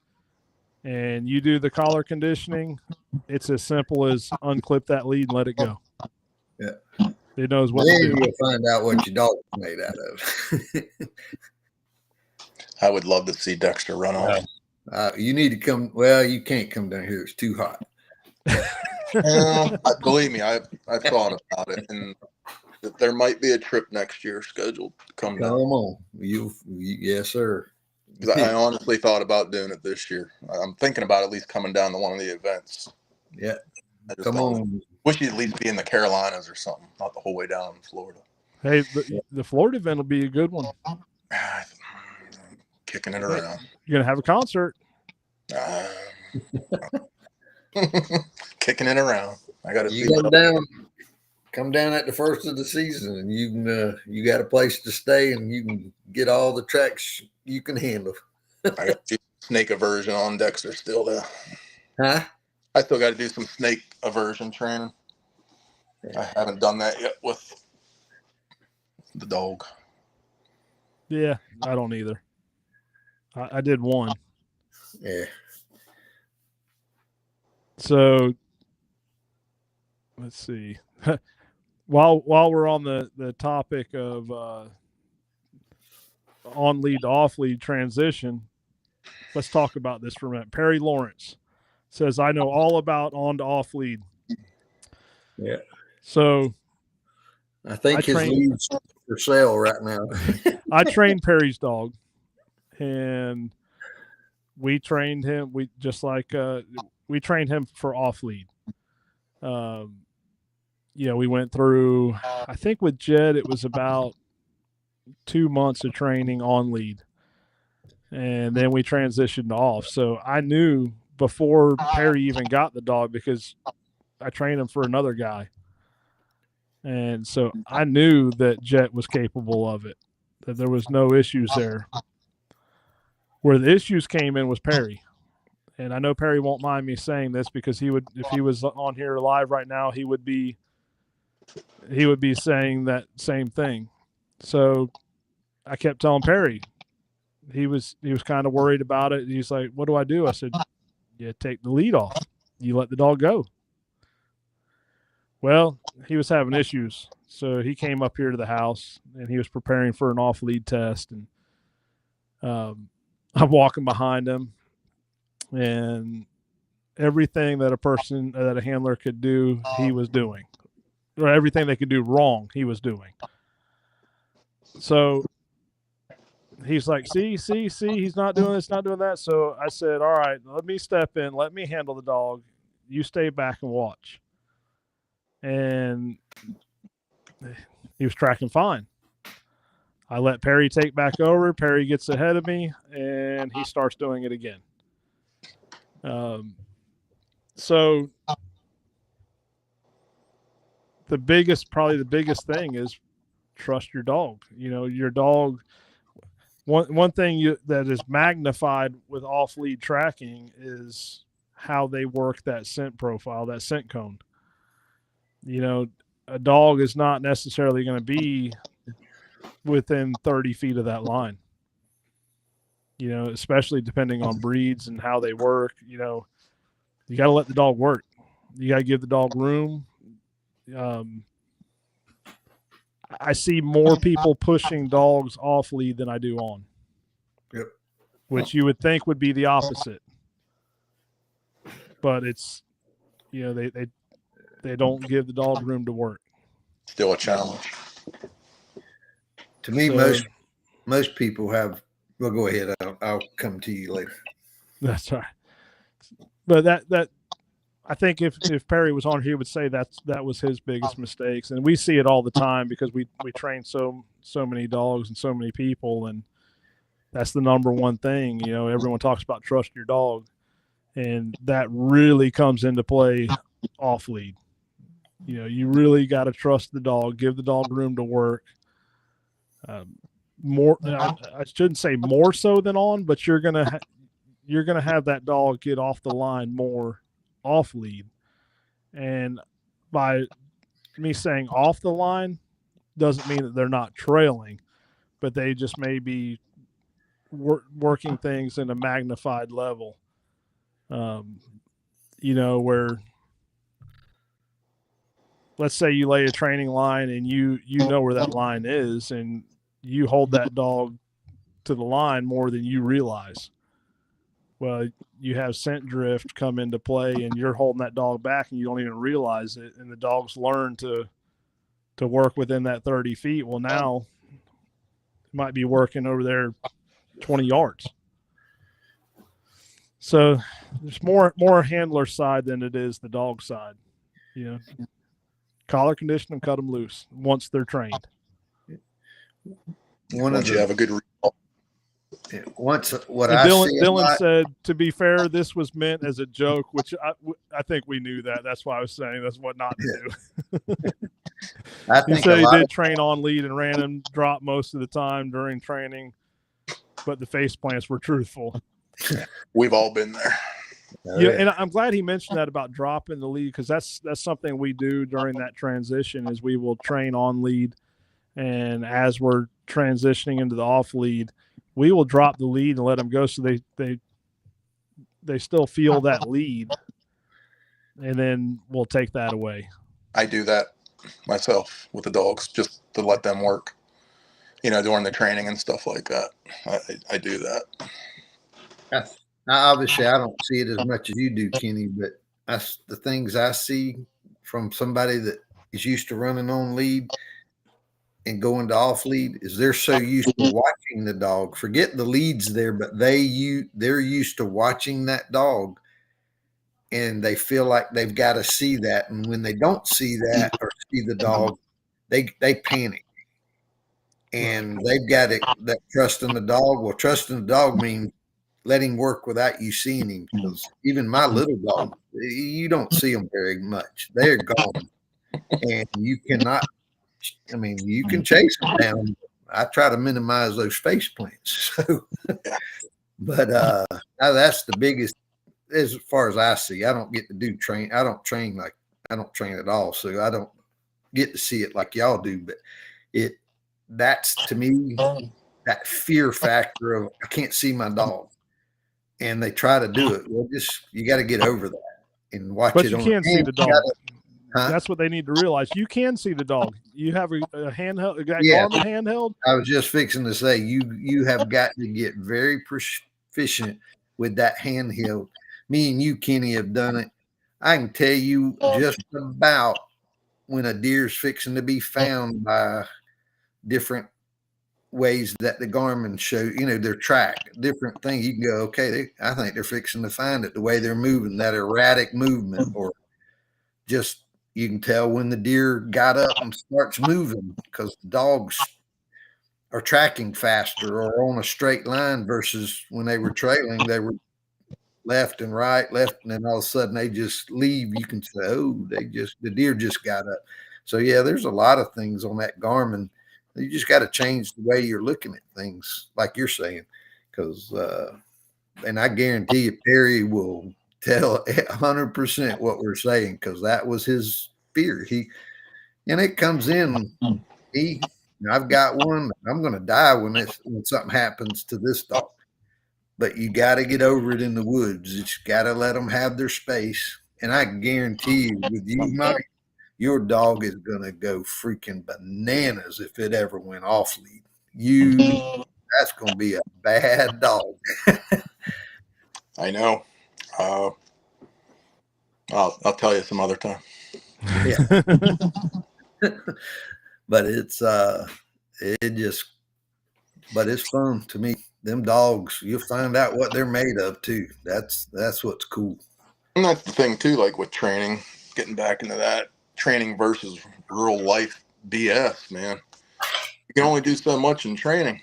and you do the collar conditioning, it's as simple as unclip that lead and let it go. Yeah. It knows what to do. You'll find out what your dog's made out of. I would love to see Dexter run off. You need to come. Well, you can't come down here. It's too hot. Believe me, I've thought about it, and there might be a trip next year scheduled to come down. Come on. Yes, sir. Because I honestly thought about doing it this year. I'm thinking about at least coming down to one of the events. Yeah. Come on. Wish you'd at least be in the Carolinas or something, not the whole way down in Florida. Hey, the Florida event will be a good one. Kicking it around. You're going to have a concert. Kicking it around. I got to see come down at the first of the season, and you got a place to stay, and you can get all the tracks you can handle. I got to snake aversion on Dexter still there. Huh? I still got to do some snake aversion training. I haven't done that yet with the dog. Yeah, I don't either. I did one. Yeah. So let's see. while we're on the topic of on lead to off lead transition, let's talk about this for a minute. Perry Lawrence says, I know all about on to off lead. Yeah. So I think his lead's for sale right now. I trained Perry's dog, and we trained him. We trained him for off lead. We went through, I think with Jed, it was about 2 months of training on lead, and then we transitioned to off. So I knew before Perry even got the dog, because I trained him for another guy. And so I knew that Jet was capable of it, that there was no issues there. Where the issues came in was Perry. And I know Perry won't mind me saying this, because he would, if he was on here live right now, he would be saying that same thing. So I kept telling Perry, he was kind of worried about it. He's like, what do I do? I said, you take the lead off. You let the dog go. Well, he was having issues. So he came up here to the house, and he was preparing for an off lead test. And I'm walking behind him, and everything that a handler could do, he was doing. Or everything they could do wrong, he was doing. So he's like, see, he's not doing this, not doing that. So I said, all right, let me step in. Let me handle the dog. You stay back and watch. And he was tracking fine. I let Perry take back over. Perry gets ahead of me, and he starts doing it again. So the biggest thing is trust your dog. Your dog. One thing that is magnified with off lead tracking is how they work that scent profile, that scent cone. A dog is not necessarily going to be within 30 feet of that line, especially depending on breeds and how they work. You got to let the dog work. You got to give the dog room. I see more people pushing dogs off lead than I do on. Yep. Which you would think would be the opposite. But it's, they don't give the dog room to work. Still a challenge. To me, most people have. Well, go ahead. I'll come to you later. That's right. But that I think if Perry was on here, he would say that was his biggest mistakes, and we see it all the time because we train so many dogs and so many people, and that's the number one thing. Everyone talks about trust your dog, and that really comes into play off lead. You really got to trust the dog, give the dog room to work. More, I shouldn't say more so than on, but you're gonna have that dog get off the line more off lead. And by me saying off the line doesn't mean that they're not trailing, but they just may be working things in a magnified level. Where, let's say you lay a training line and you know where that line is, and you hold that dog to the line more than you realize. Well, you have scent drift come into play, and you're holding that dog back, and you don't even realize it. And the dogs learn to work within that 30 feet. Well, now it might be working over there 20 yards. So there's more handler side than it is the dog side. Collar condition and cut them loose once they're trained. Once you have a good result. Dylan said, to be fair, this was meant as a joke, which I think we knew that. That's why I was saying that's what not to do. He said he did train on lead and ran him drop most of the time during training, but the face plants were truthful. We've all been there. Yeah, and I'm glad he mentioned that about dropping the lead, because that's something we do during that transition. Is we will train on lead, and as we're transitioning into the off lead, we will drop the lead and let them go, so they still feel that lead, and then we'll take that away. I do that myself with the dogs, just to let them work, during the training and stuff like that. I do that. Obviously, I don't see it as much as you do, Kenny, but the things I see from somebody that is used to running on lead and going to off lead is they're so used to watching the dog. Forget the leads there, but they're used to watching that dog, and they feel like they've got to see that. And when they don't see that or see the dog, they panic. And they've got that trust in the dog. Well, trust in the dog means let him work without you seeing him, because even my little dog, you don't see them very much. They're gone. And you cannot, you can chase them down. I try to minimize those face plants. So, but that's the biggest, as far as I see. I don't get to do train. I don't train at all. So I don't get to see it like y'all do, but that's to me, that fear factor of I can't see my dog. And they try to do it. Well, you got to get over that and watch but it. But you can see the dog. That's what they need to realize. You can see the dog. You have a handheld, Garmin handheld. I was just fixing to say you have got to get very proficient with that handheld. Me and you, Kenny, have done it. I can tell you just about when a deer's fixing to be found by different ways that the Garmin show, their track, different things. You can go, okay, I think they're fixing to find it, the way they're moving, that erratic movement, or just you can tell when the deer got up and starts moving, because the dogs are tracking faster or on a straight line versus when they were trailing, they were left and right, and then all of a sudden they just leave. You can say, oh, the deer just got up. So yeah, there's a lot of things on that Garmin. You just got to change the way you're looking at things, like you're saying, because, and I guarantee you, Perry will tell 100% what we're saying, because that was his fear. And it comes in. I've got one. I'm going to die when something happens to this dog. But you got to get over it in the woods. You just got to let them have their space. And I guarantee you, with you, Mike, your dog is going to go freaking bananas if it ever went off lead. That's going to be a bad dog. I know. I'll tell you some other time. Yeah. But it's fun to me. Them dogs, you'll find out what they're made of too. That's what's cool. And that's the thing too, like with training, getting back into that. Training versus real life BS, man. You can only do so much in training.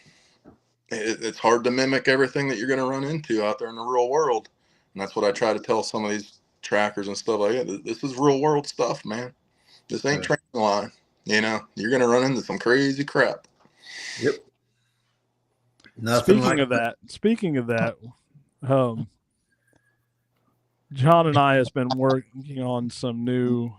It's hard to mimic everything that you're going to run into out there in the real world. And that's what I try to tell some of these trackers and stuff like that. This is real world stuff, man. This ain't training line. You're going to run into some crazy crap. Yep. Speaking of that, John and I has been working on some new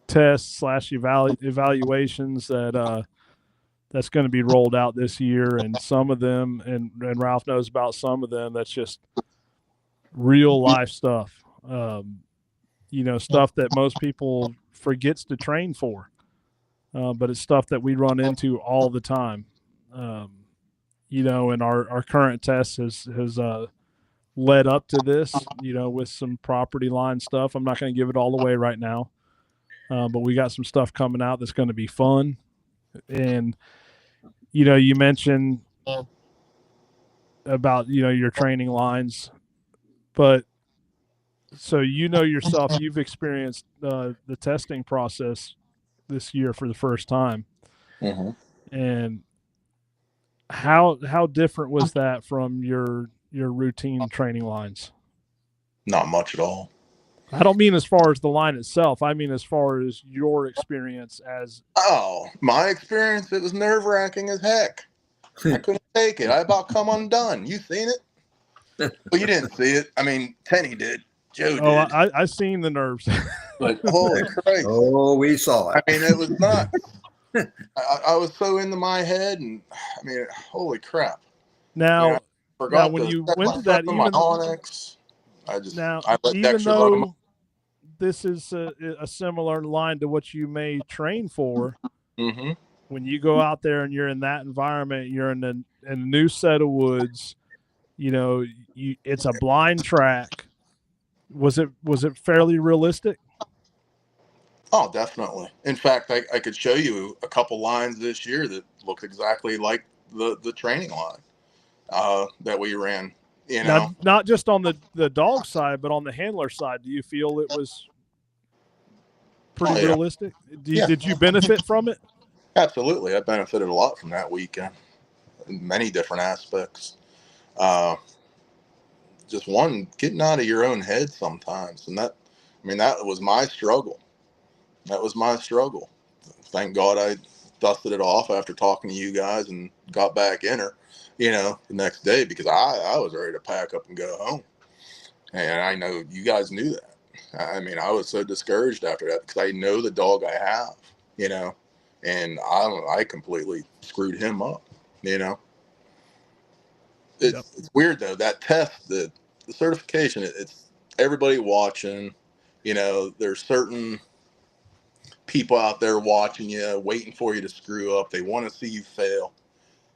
tests / evaluations that's going to be rolled out this year, and some of them, and Ralph knows about some of them, that's just real life stuff. Stuff that most people forgets to train for, but it's stuff that we run into all the time. And our current test has led up to this, with some property line stuff. I'm not going to give it all away right now, but we got some stuff coming out that's going to be fun. And, you mentioned about, your training lines, but so, yourself, you've experienced the testing process this year for the first time. Mm-hmm. And how different was that from your routine training lines? Not much at all. I don't mean as far as the line itself. I mean as far as your experience as. Oh, my experience, it was nerve-wracking as heck. I couldn't take it. I about come undone. You seen it? Well, you didn't see it. I mean, Tenny did. Joe did. Oh, I seen the nerves. But holy Christ. Oh, we saw it. I mean, it was nuts. I was so into my head, and I mean, holy crap. Now, You know, I forgot when to you set went my to that, foot on my even Onyx. I let even Dexter run him. though this is a similar line to what you may train for, Mm-hmm. when you go out there and you're in that environment, you're in a new set of woods. You know, it's a blind track. Was it fairly realistic? Oh, definitely. In fact, I could show you a couple lines this year that look exactly like the training line that we ran. You know, Now, not just on the dog side, but on the handler side. Do you feel it was pretty yeah. realistic? Yeah. Did you benefit from it? Absolutely. I benefited a lot from that weekend in many different aspects. Just one, getting out of your own head sometimes. And that was my struggle. That was my struggle. Thank God I dusted it off after talking to you guys and got back in her, the next day, because I was ready to pack up and go home. And I know you guys knew that. I mean, I was so discouraged after that because I know the dog I have, and I completely screwed him up, It's weird though, that test, the certification, it's everybody watching, there's certain people out there watching you, waiting for you to screw up. They want to see you fail,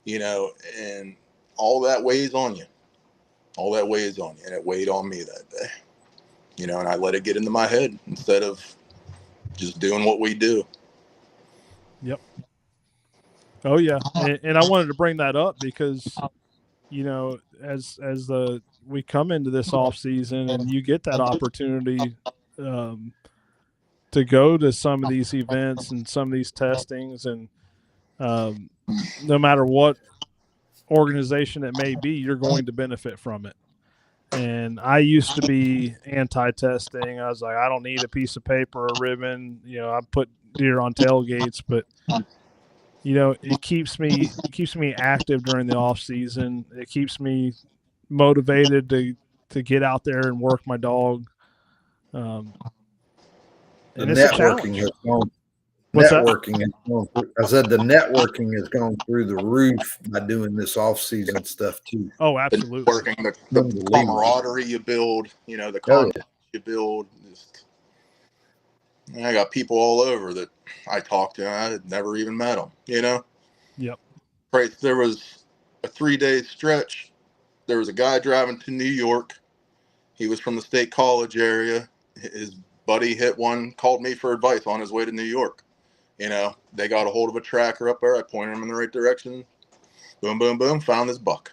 and all that weighs on you. All that weighs on you, and it weighed on me that day, and I let it get into my head instead of just doing what we do. Yep. Oh yeah, and I wanted to bring that up because, as we come into this off season and you get that opportunity to go to some of these events and some of these testings, and no matter what organization it may be, you're going to benefit from it. And I used to be anti-testing. I was like, I don't need a piece of paper or ribbon. I put deer on tailgates, but it keeps me active during the off season. It keeps me motivated to get out there and work my dog. The and it's a networking challenge. has gone. What's Networking has gone through, I said the networking has gone through the roof by doing this off-season stuff too. Oh, absolutely. Working the camaraderie you build, the content you build. I got people all over that I talked to. I had never even met them, Yep. Right. There was a 3-day stretch. There was a guy driving to New York. He was from the State College area. His buddy hit one, called me for advice on his way to New York. They got a hold of a tracker up there. I pointed him in the right direction. Boom, boom, boom. Found this buck.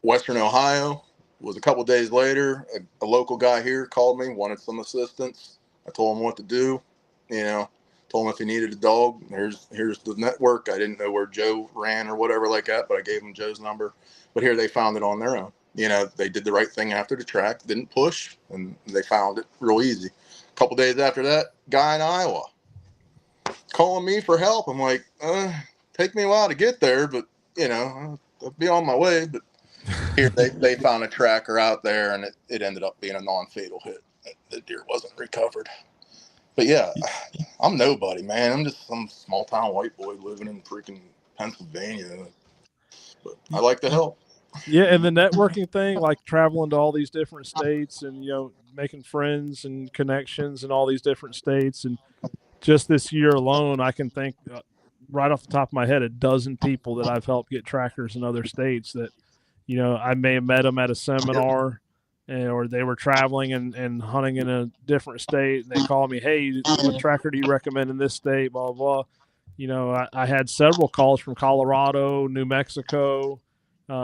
Western Ohio. Was a couple days later. A local guy here called me, wanted some assistance. I told him what to do. Told him if he needed a dog, here's the network. I didn't know where Joe ran or whatever like that, but I gave him Joe's number. But here they found it on their own. They did the right thing after the track, didn't push, and they found it real easy. A couple days after that, guy in Iowa calling me for help. I'm like, take me a while to get there, but I'll be on my way. But here they found a tracker out there, and it ended up being a non-fatal hit. The deer wasn't recovered. But yeah, I'm nobody, man. I'm just some small town white boy living in freaking Pennsylvania. But I like to help. Yeah, and the networking thing, like traveling to all these different states and making friends and connections in all these different states, and just this year alone, I can think right off the top of my head 12 people that I've helped get trackers in other states that I may have met them at a seminar, or they were traveling and hunting in a different state, and they call me, hey, what tracker do you recommend in this state, blah blah blah. I had several calls from Colorado, New Mexico,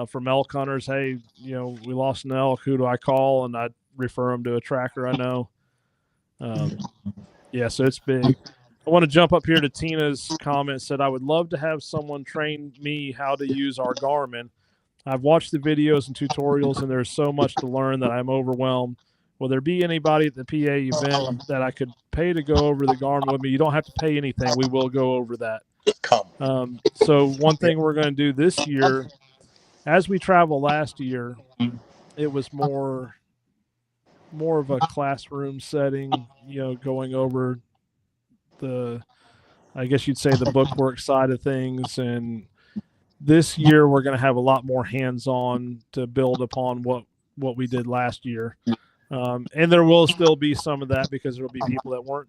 from elk hunters. Hey, we lost an elk. Who do I call? And I'd refer them to a tracker I know. Yeah, so it's big. I want to jump up here to Tina's comment. Said, I would love to have someone train me how to use our Garmin. I've watched the videos and tutorials, and there's so much to learn that I'm overwhelmed. Will there be anybody at the PA event that I could pay to go over the Garmin with me? You don't have to pay anything. We will go over that. Just come. So one thing we're going to do this year as we traveled last year, it was more of a classroom setting, going over I guess you'd say the bookwork side of things. And this year we're going to have a lot more hands-on to build upon what we did last year. And there will still be some of that because there'll be people that weren't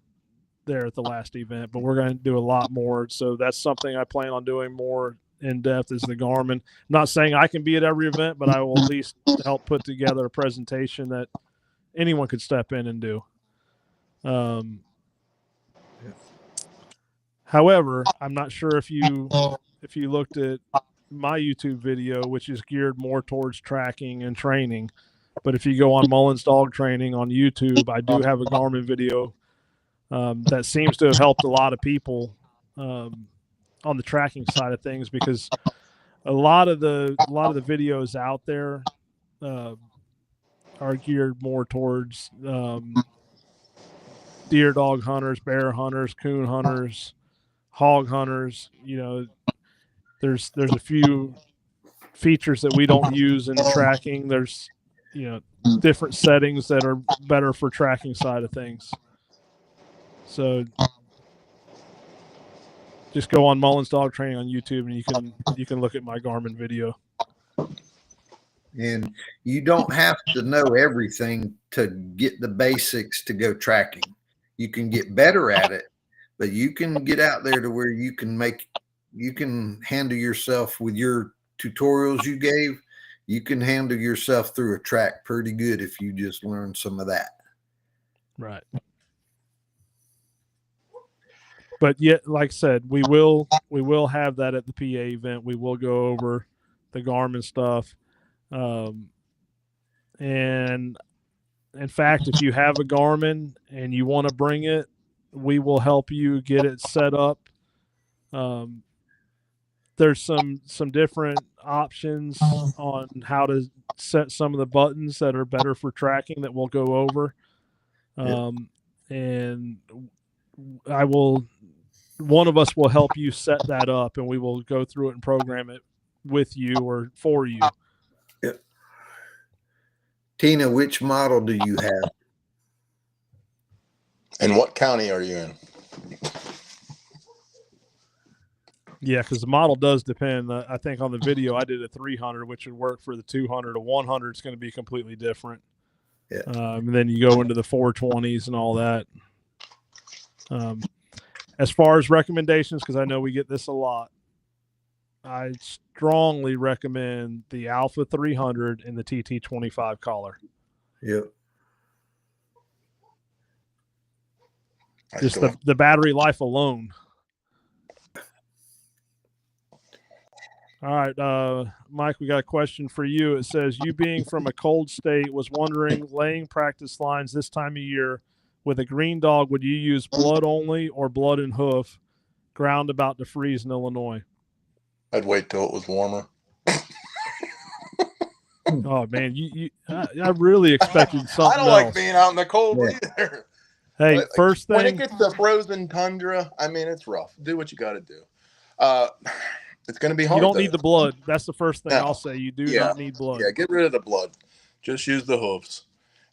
there at the last event, but we're going to do a lot more. So that's something I plan on doing more in depth is the Garmin. I'm not saying I can be at every event, but I will at least help put together a presentation that anyone could step in and do. However, I'm not sure if you looked at my YouTube video, which is geared more towards tracking and training. But if you go on Mullins Dog Training on YouTube, I do have a Garmin video that seems to have helped a lot of people on the tracking side of things, because a lot of the videos out there are geared more towards deer dog hunters, bear hunters, coon hunters, hog hunters. There's a few features that we don't use in tracking. There's different settings that are better for tracking side of things. So just go on Mullins Dog Training on YouTube and you can look at my Garmin video. And you don't have to know everything to get the basics to go tracking. You can get better at it, but you can get out there to where you can handle yourself with your tutorials you gave. You can handle yourself through a track pretty good if you just learn some of that. Right. But yet, like I said, we will have that at the PA event. We will go over the Garmin stuff. And in fact, if you have a Garmin and you want to bring it, we will help you get it set up. There's some different options on how to set some of the buttons that are better for tracking that we'll go over. And one of us will help you set that up, and we will go through it and program it with you or for you. Yep. Tina, which model do you have? And what county are you in? Yeah, because the model does depend. I think on the video I did a 300, which would work for the 200. A 100 is going to be completely different. Yeah. And then you go into the 420s and all that. As far as recommendations, because I know we get this a lot, I strongly recommend the Alpha 300 and the TT25 collar. Yep. Just the battery life alone. All right, Mike, we got a question for you. It says, you being from a cold state, was wondering, laying practice lines this time of year with a green dog, would you use blood only or blood and hoof? Ground about to freeze in Illinois. I'd wait till it was warmer. Oh man, I really expected something. I don't like being out in the cold either. Hey, But first thing, when it gets to frozen tundra, I mean, it's rough. Do what you got to do. It's going to be hard. you don't need the blood. That's the first thing I'll say. You do Yeah. not need blood. Yeah, get rid of the blood. Just use the hooves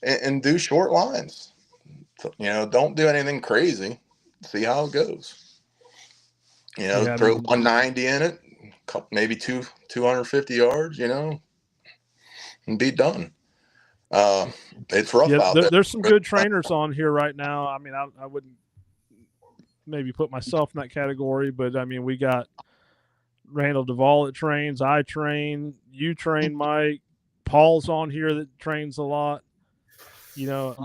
and do short lines. Don't do anything crazy. See how it goes. Throw 190 in it, maybe 250 yards, and be done. It's rough out there. There's some good trainers on here right now. I mean, I wouldn't maybe put myself in that category, but I mean, we got Randall Duvall that trains. I train. You train, Mike. Paul's on here that trains a lot. Because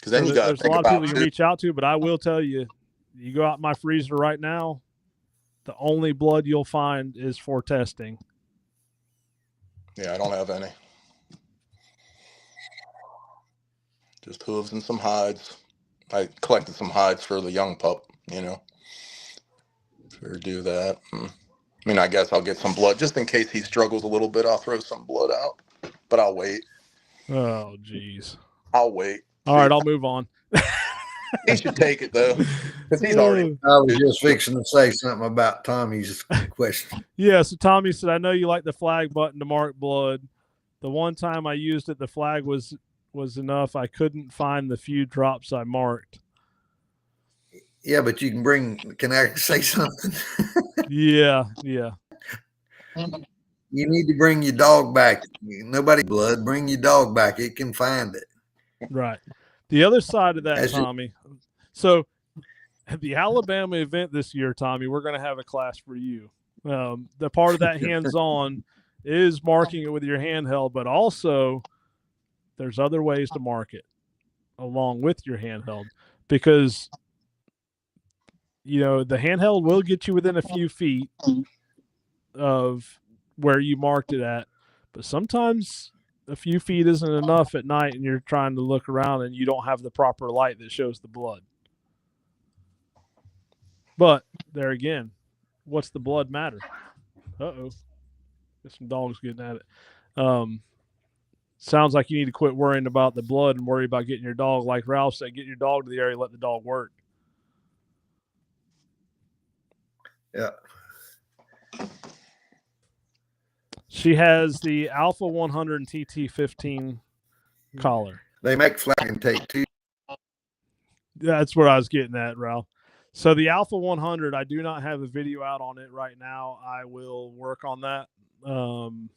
then you got there's a lot of people you can reach out to, but I will tell you, you go out in my freezer right now, the only blood you'll find is for testing. Yeah, I don't have any. Just hooves and some hides. I collected some hides for the young pup, Sure, do that. I mean, I guess I'll get some blood just in case he struggles a little bit. I'll throw some blood out, but I'll wait. Oh, geez. I'll wait. All right, I'll move on. He should take it though, because he's already. I was just fixing to say something about Tommy's question. Yeah, so Tommy said, I know you like the flag button to mark blood. The one time I used it, the flag was enough. I couldn't find the few drops I marked. Yeah, but you can I say something? Yeah. You need to bring your dog back. Nobody blood, bring your dog back. It can find it. Right. The other side of that, That's Tommy. So at the Alabama event this year, Tommy, we're going to have a class for you. The part of that hands-on is marking it with your handheld, but also there's other ways to mark it along with your handheld, because the handheld will get you within a few feet of where you marked it at, but sometimes a few feet isn't enough at night and you're trying to look around and you don't have the proper light that shows the blood. But there again, what's the blood matter? Uh-oh. There's some dogs getting at it. Sounds like you need to quit worrying about the blood and worry about getting your dog, like Ralph said, get your dog to the area, let the dog work. Yeah. She has the Alpha 100 and TT15 collar. They make flag and tape too. That's where I was getting at, Ralph. So the Alpha 100, I do not have a video out on it right now. I will work on that. I don't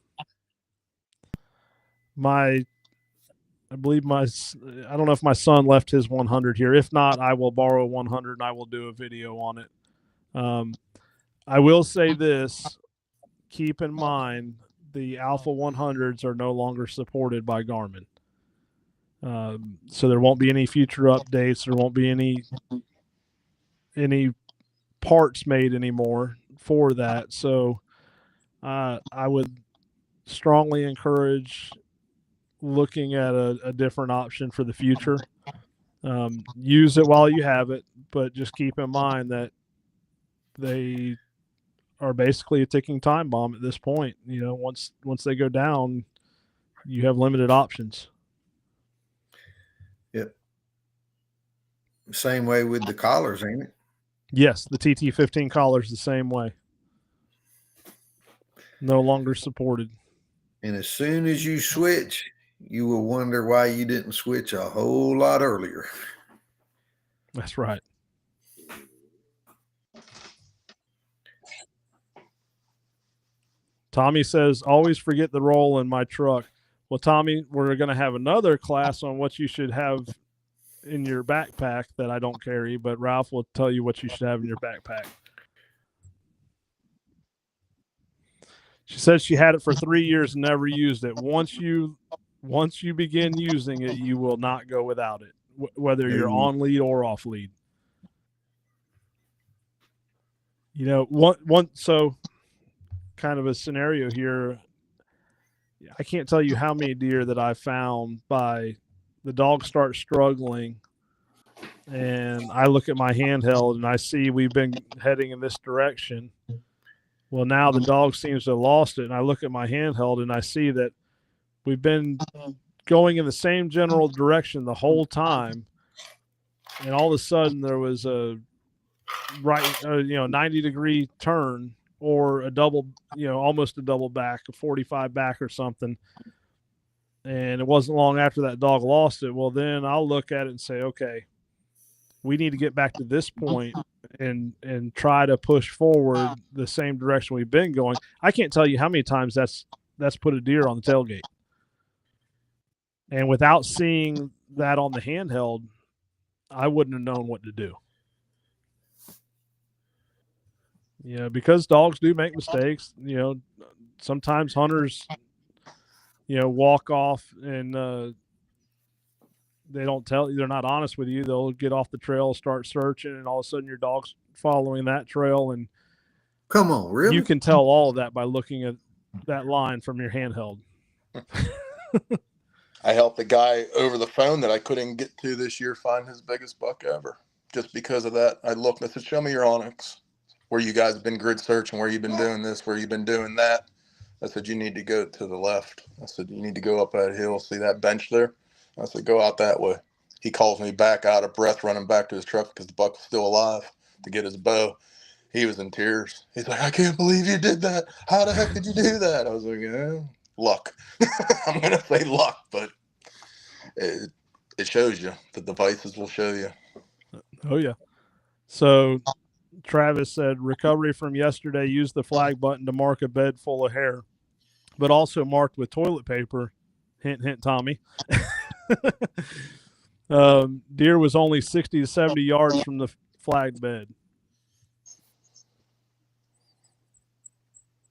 know if my son left his 100 here. If not, I will borrow 100 and I will do a video on it. I will say this, keep in mind, the Alpha 100s are no longer supported by Garmin. So there won't be any future updates. There won't be any parts made anymore for that. So I would strongly encourage looking at a different option for the future. Use it while you have it, but just keep in mind that they are basically a ticking time bomb at this point. Once they go down, you have limited options. Yep. Same way with the collars, ain't it? Yes, the TT15 collar is the same way. No longer supported. And as soon as you switch, you will wonder why you didn't switch a whole lot earlier. That's right. Tommy says, always forget the roll in my truck. Well, Tommy, we're going to have another class on what you should have in your backpack that I don't carry, but Ralph will tell you what you should have in your backpack. She said she had it for 3 years and never used it. Once you begin using it, you will not go without it, whether you're on lead or off lead. So kind of a scenario here. I can't tell you how many deer that I found by the dog start struggling and I look at my handheld and I see we've been heading in this direction. Well, now the dog seems to have lost it. And I look at my handheld and I see that we've been going in the same general direction the whole time. And all of a sudden there was a 90-degree turn or a double, almost a double back, a 45 back or something. And it wasn't long after that dog lost it. Well, then I'll look at it and say, okay, we need to get back to this point and try to push forward the same direction we've been going. I can't tell you how many times that's put a deer on the tailgate. And without seeing that on the handheld, I wouldn't have known what to do. Because dogs do make mistakes, sometimes hunters, walk off and they don't tell you, they're not honest with you. They'll get off the trail, start searching, and all of a sudden your dog's following that trail. And come on, really? You can tell all of that by looking at that line from your handheld. I helped a guy over the phone that I couldn't get to this year find his biggest buck ever. Just because of that, I looked and I said, show me your onX. Where you guys have been grid searching, where you've been doing this, where you've been doing that. I said, you need to go to the left. I said, you need to go up that hill. See that bench there? I said, go out that way. he calls me back out of breath, running back to his truck because the buck was still alive to get his bow. He was in tears. He's like, I can't believe you did that. How the heck did you do that? I was like, luck. I'm going to say luck, but it shows you. The devices will show you. Oh, yeah. So Travis said, recovery from yesterday, use the flag button to mark a bed full of hair, but also marked with toilet paper. Hint, hint, Tommy. Deer was only 60 to 70 yards from the flagged bed.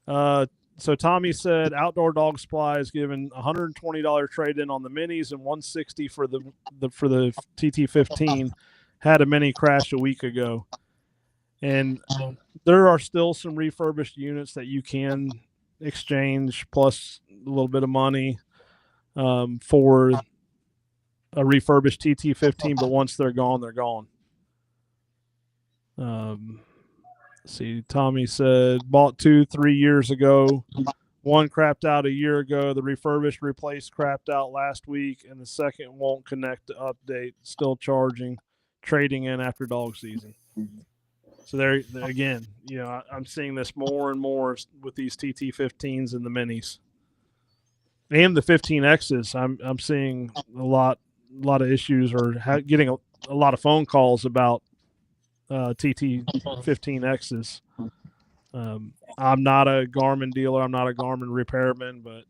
So Tommy said Outdoor Dog Supply is giving $120 trade-in on the minis and $160 for the TT15. Had a mini crash a week ago. And there are still some refurbished units that you can exchange plus a little bit of money for a refurbished TT15, but once they're gone, they're gone. See, Tommy said, bought 2-3 years ago. One crapped out a year ago. The refurbished replaced crapped out last week, and the second won't connect to update. Still charging, trading in after dog season. So there again, I'm seeing this more and more with these TT15s and the minis, and the 15Xs. I'm seeing a lot of issues or getting a lot of phone calls about TT15Xs. I'm not a Garmin dealer. I'm not a Garmin repairman, but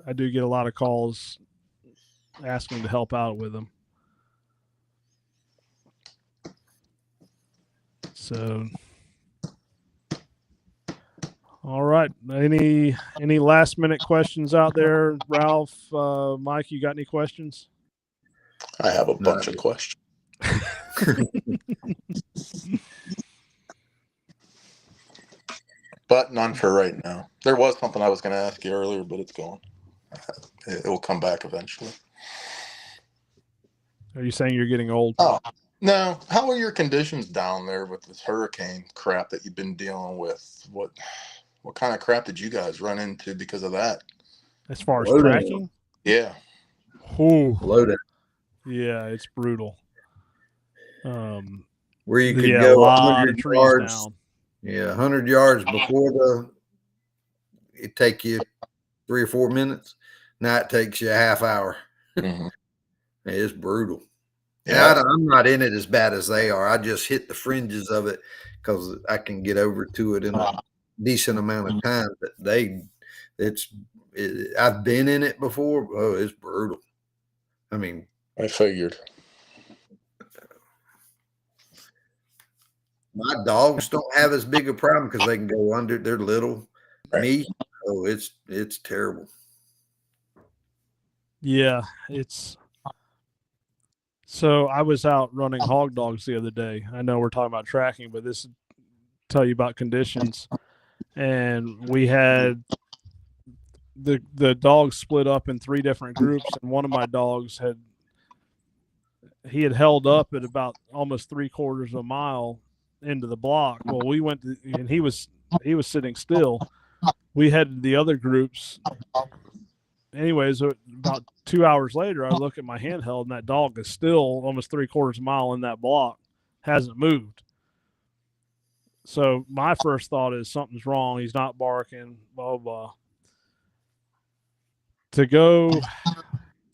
I do get a lot of calls asking to help out with them. So, all right. Any last minute questions out there, Ralph, Mike? You got any questions? I have a bunch of questions. But none for right now. There was something I was going to ask you earlier, but it's gone. It will come back eventually. Are you saying you're getting old? Oh, no. How are your conditions down there with this hurricane crap that you've been dealing with? What kind of crap did you guys run into because of that? As far as tracking? Yeah. Ooh. Loaded. Yeah, it's brutal. Where you could go 100 yards down. Yeah, 100 yards before it take you 3 or 4 minutes. Now it takes you a half hour. Mm-hmm. It's brutal. Yeah, I'm not in it as bad as they are. I just hit the fringes of it because I can get over to it in a decent amount of time. But I've been in it before. Oh, it's brutal. I mean, I figured. My dogs don't have as big a problem because they can go under. They're little. Right. Me, oh, it's terrible. Yeah, so I was out running hog dogs the other day. I know we're talking about tracking, but this tell you about conditions. And we had the dogs split up in 3 different groups, and one of my dogs had held up at about almost 3/4 of a mile into the block. Well, we went to, and he was sitting still. We headed to the other groups. Anyways, about 2 hours later, I look at my handheld, and that dog is still almost 3/4 mile in that block, hasn't moved. So my first thought is something's wrong. He's not barking, blah, blah. To go,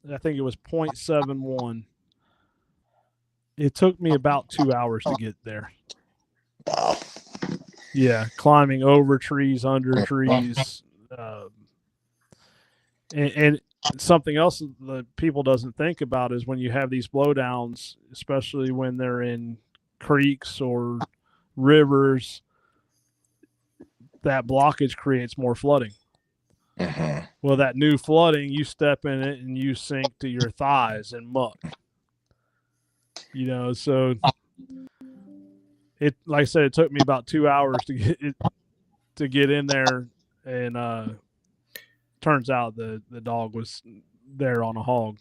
I think it was 0.71. It took me about 2 hours to get there. Wow. Yeah, climbing over trees, under trees. And something else that people doesn't think about is when you have these blowdowns, especially when they're in creeks or rivers, that blockage creates more flooding. Mm-hmm. Well, that new flooding, you step in it and you sink to your thighs in muck. So it, like I said, it took me about 2 hours to get in there, and turns out the dog was there on a hog.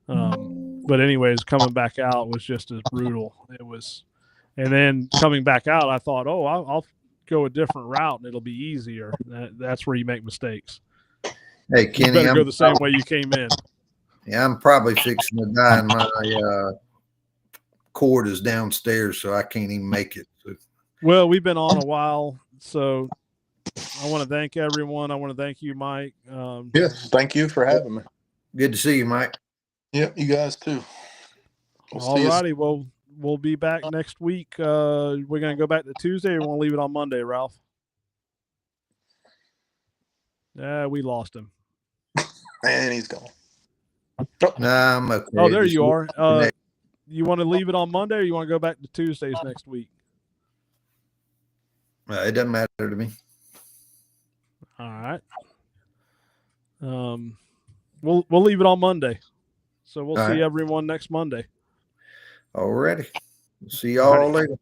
But anyways, coming back out was just as brutal. It was, and then coming back out, I thought, oh, I'll go a different route and it'll be easier. That's where you make mistakes. Hey, Kenny, you better go the same way you came in. Yeah, I'm probably fixing to die, and my cord is downstairs, so I can't even make it. So. Well, we've been on a while, so I want to thank everyone. I want to thank you, Mike. Yes, thank you for having me. Good to see you, Mike. Yep, you guys too. All righty. Well, we'll be back next week. We're going to go back to Tuesday, or want to leave it on Monday, Ralph? Yeah, we lost him. And he's gone. Nah, I'm okay. Oh, there Just you are. You want to leave it on Monday, or you want to go back to Tuesdays next week? it doesn't matter to me. All right. We'll leave it on Monday. So we'll see everyone next Monday. Alrighty. See y'all later.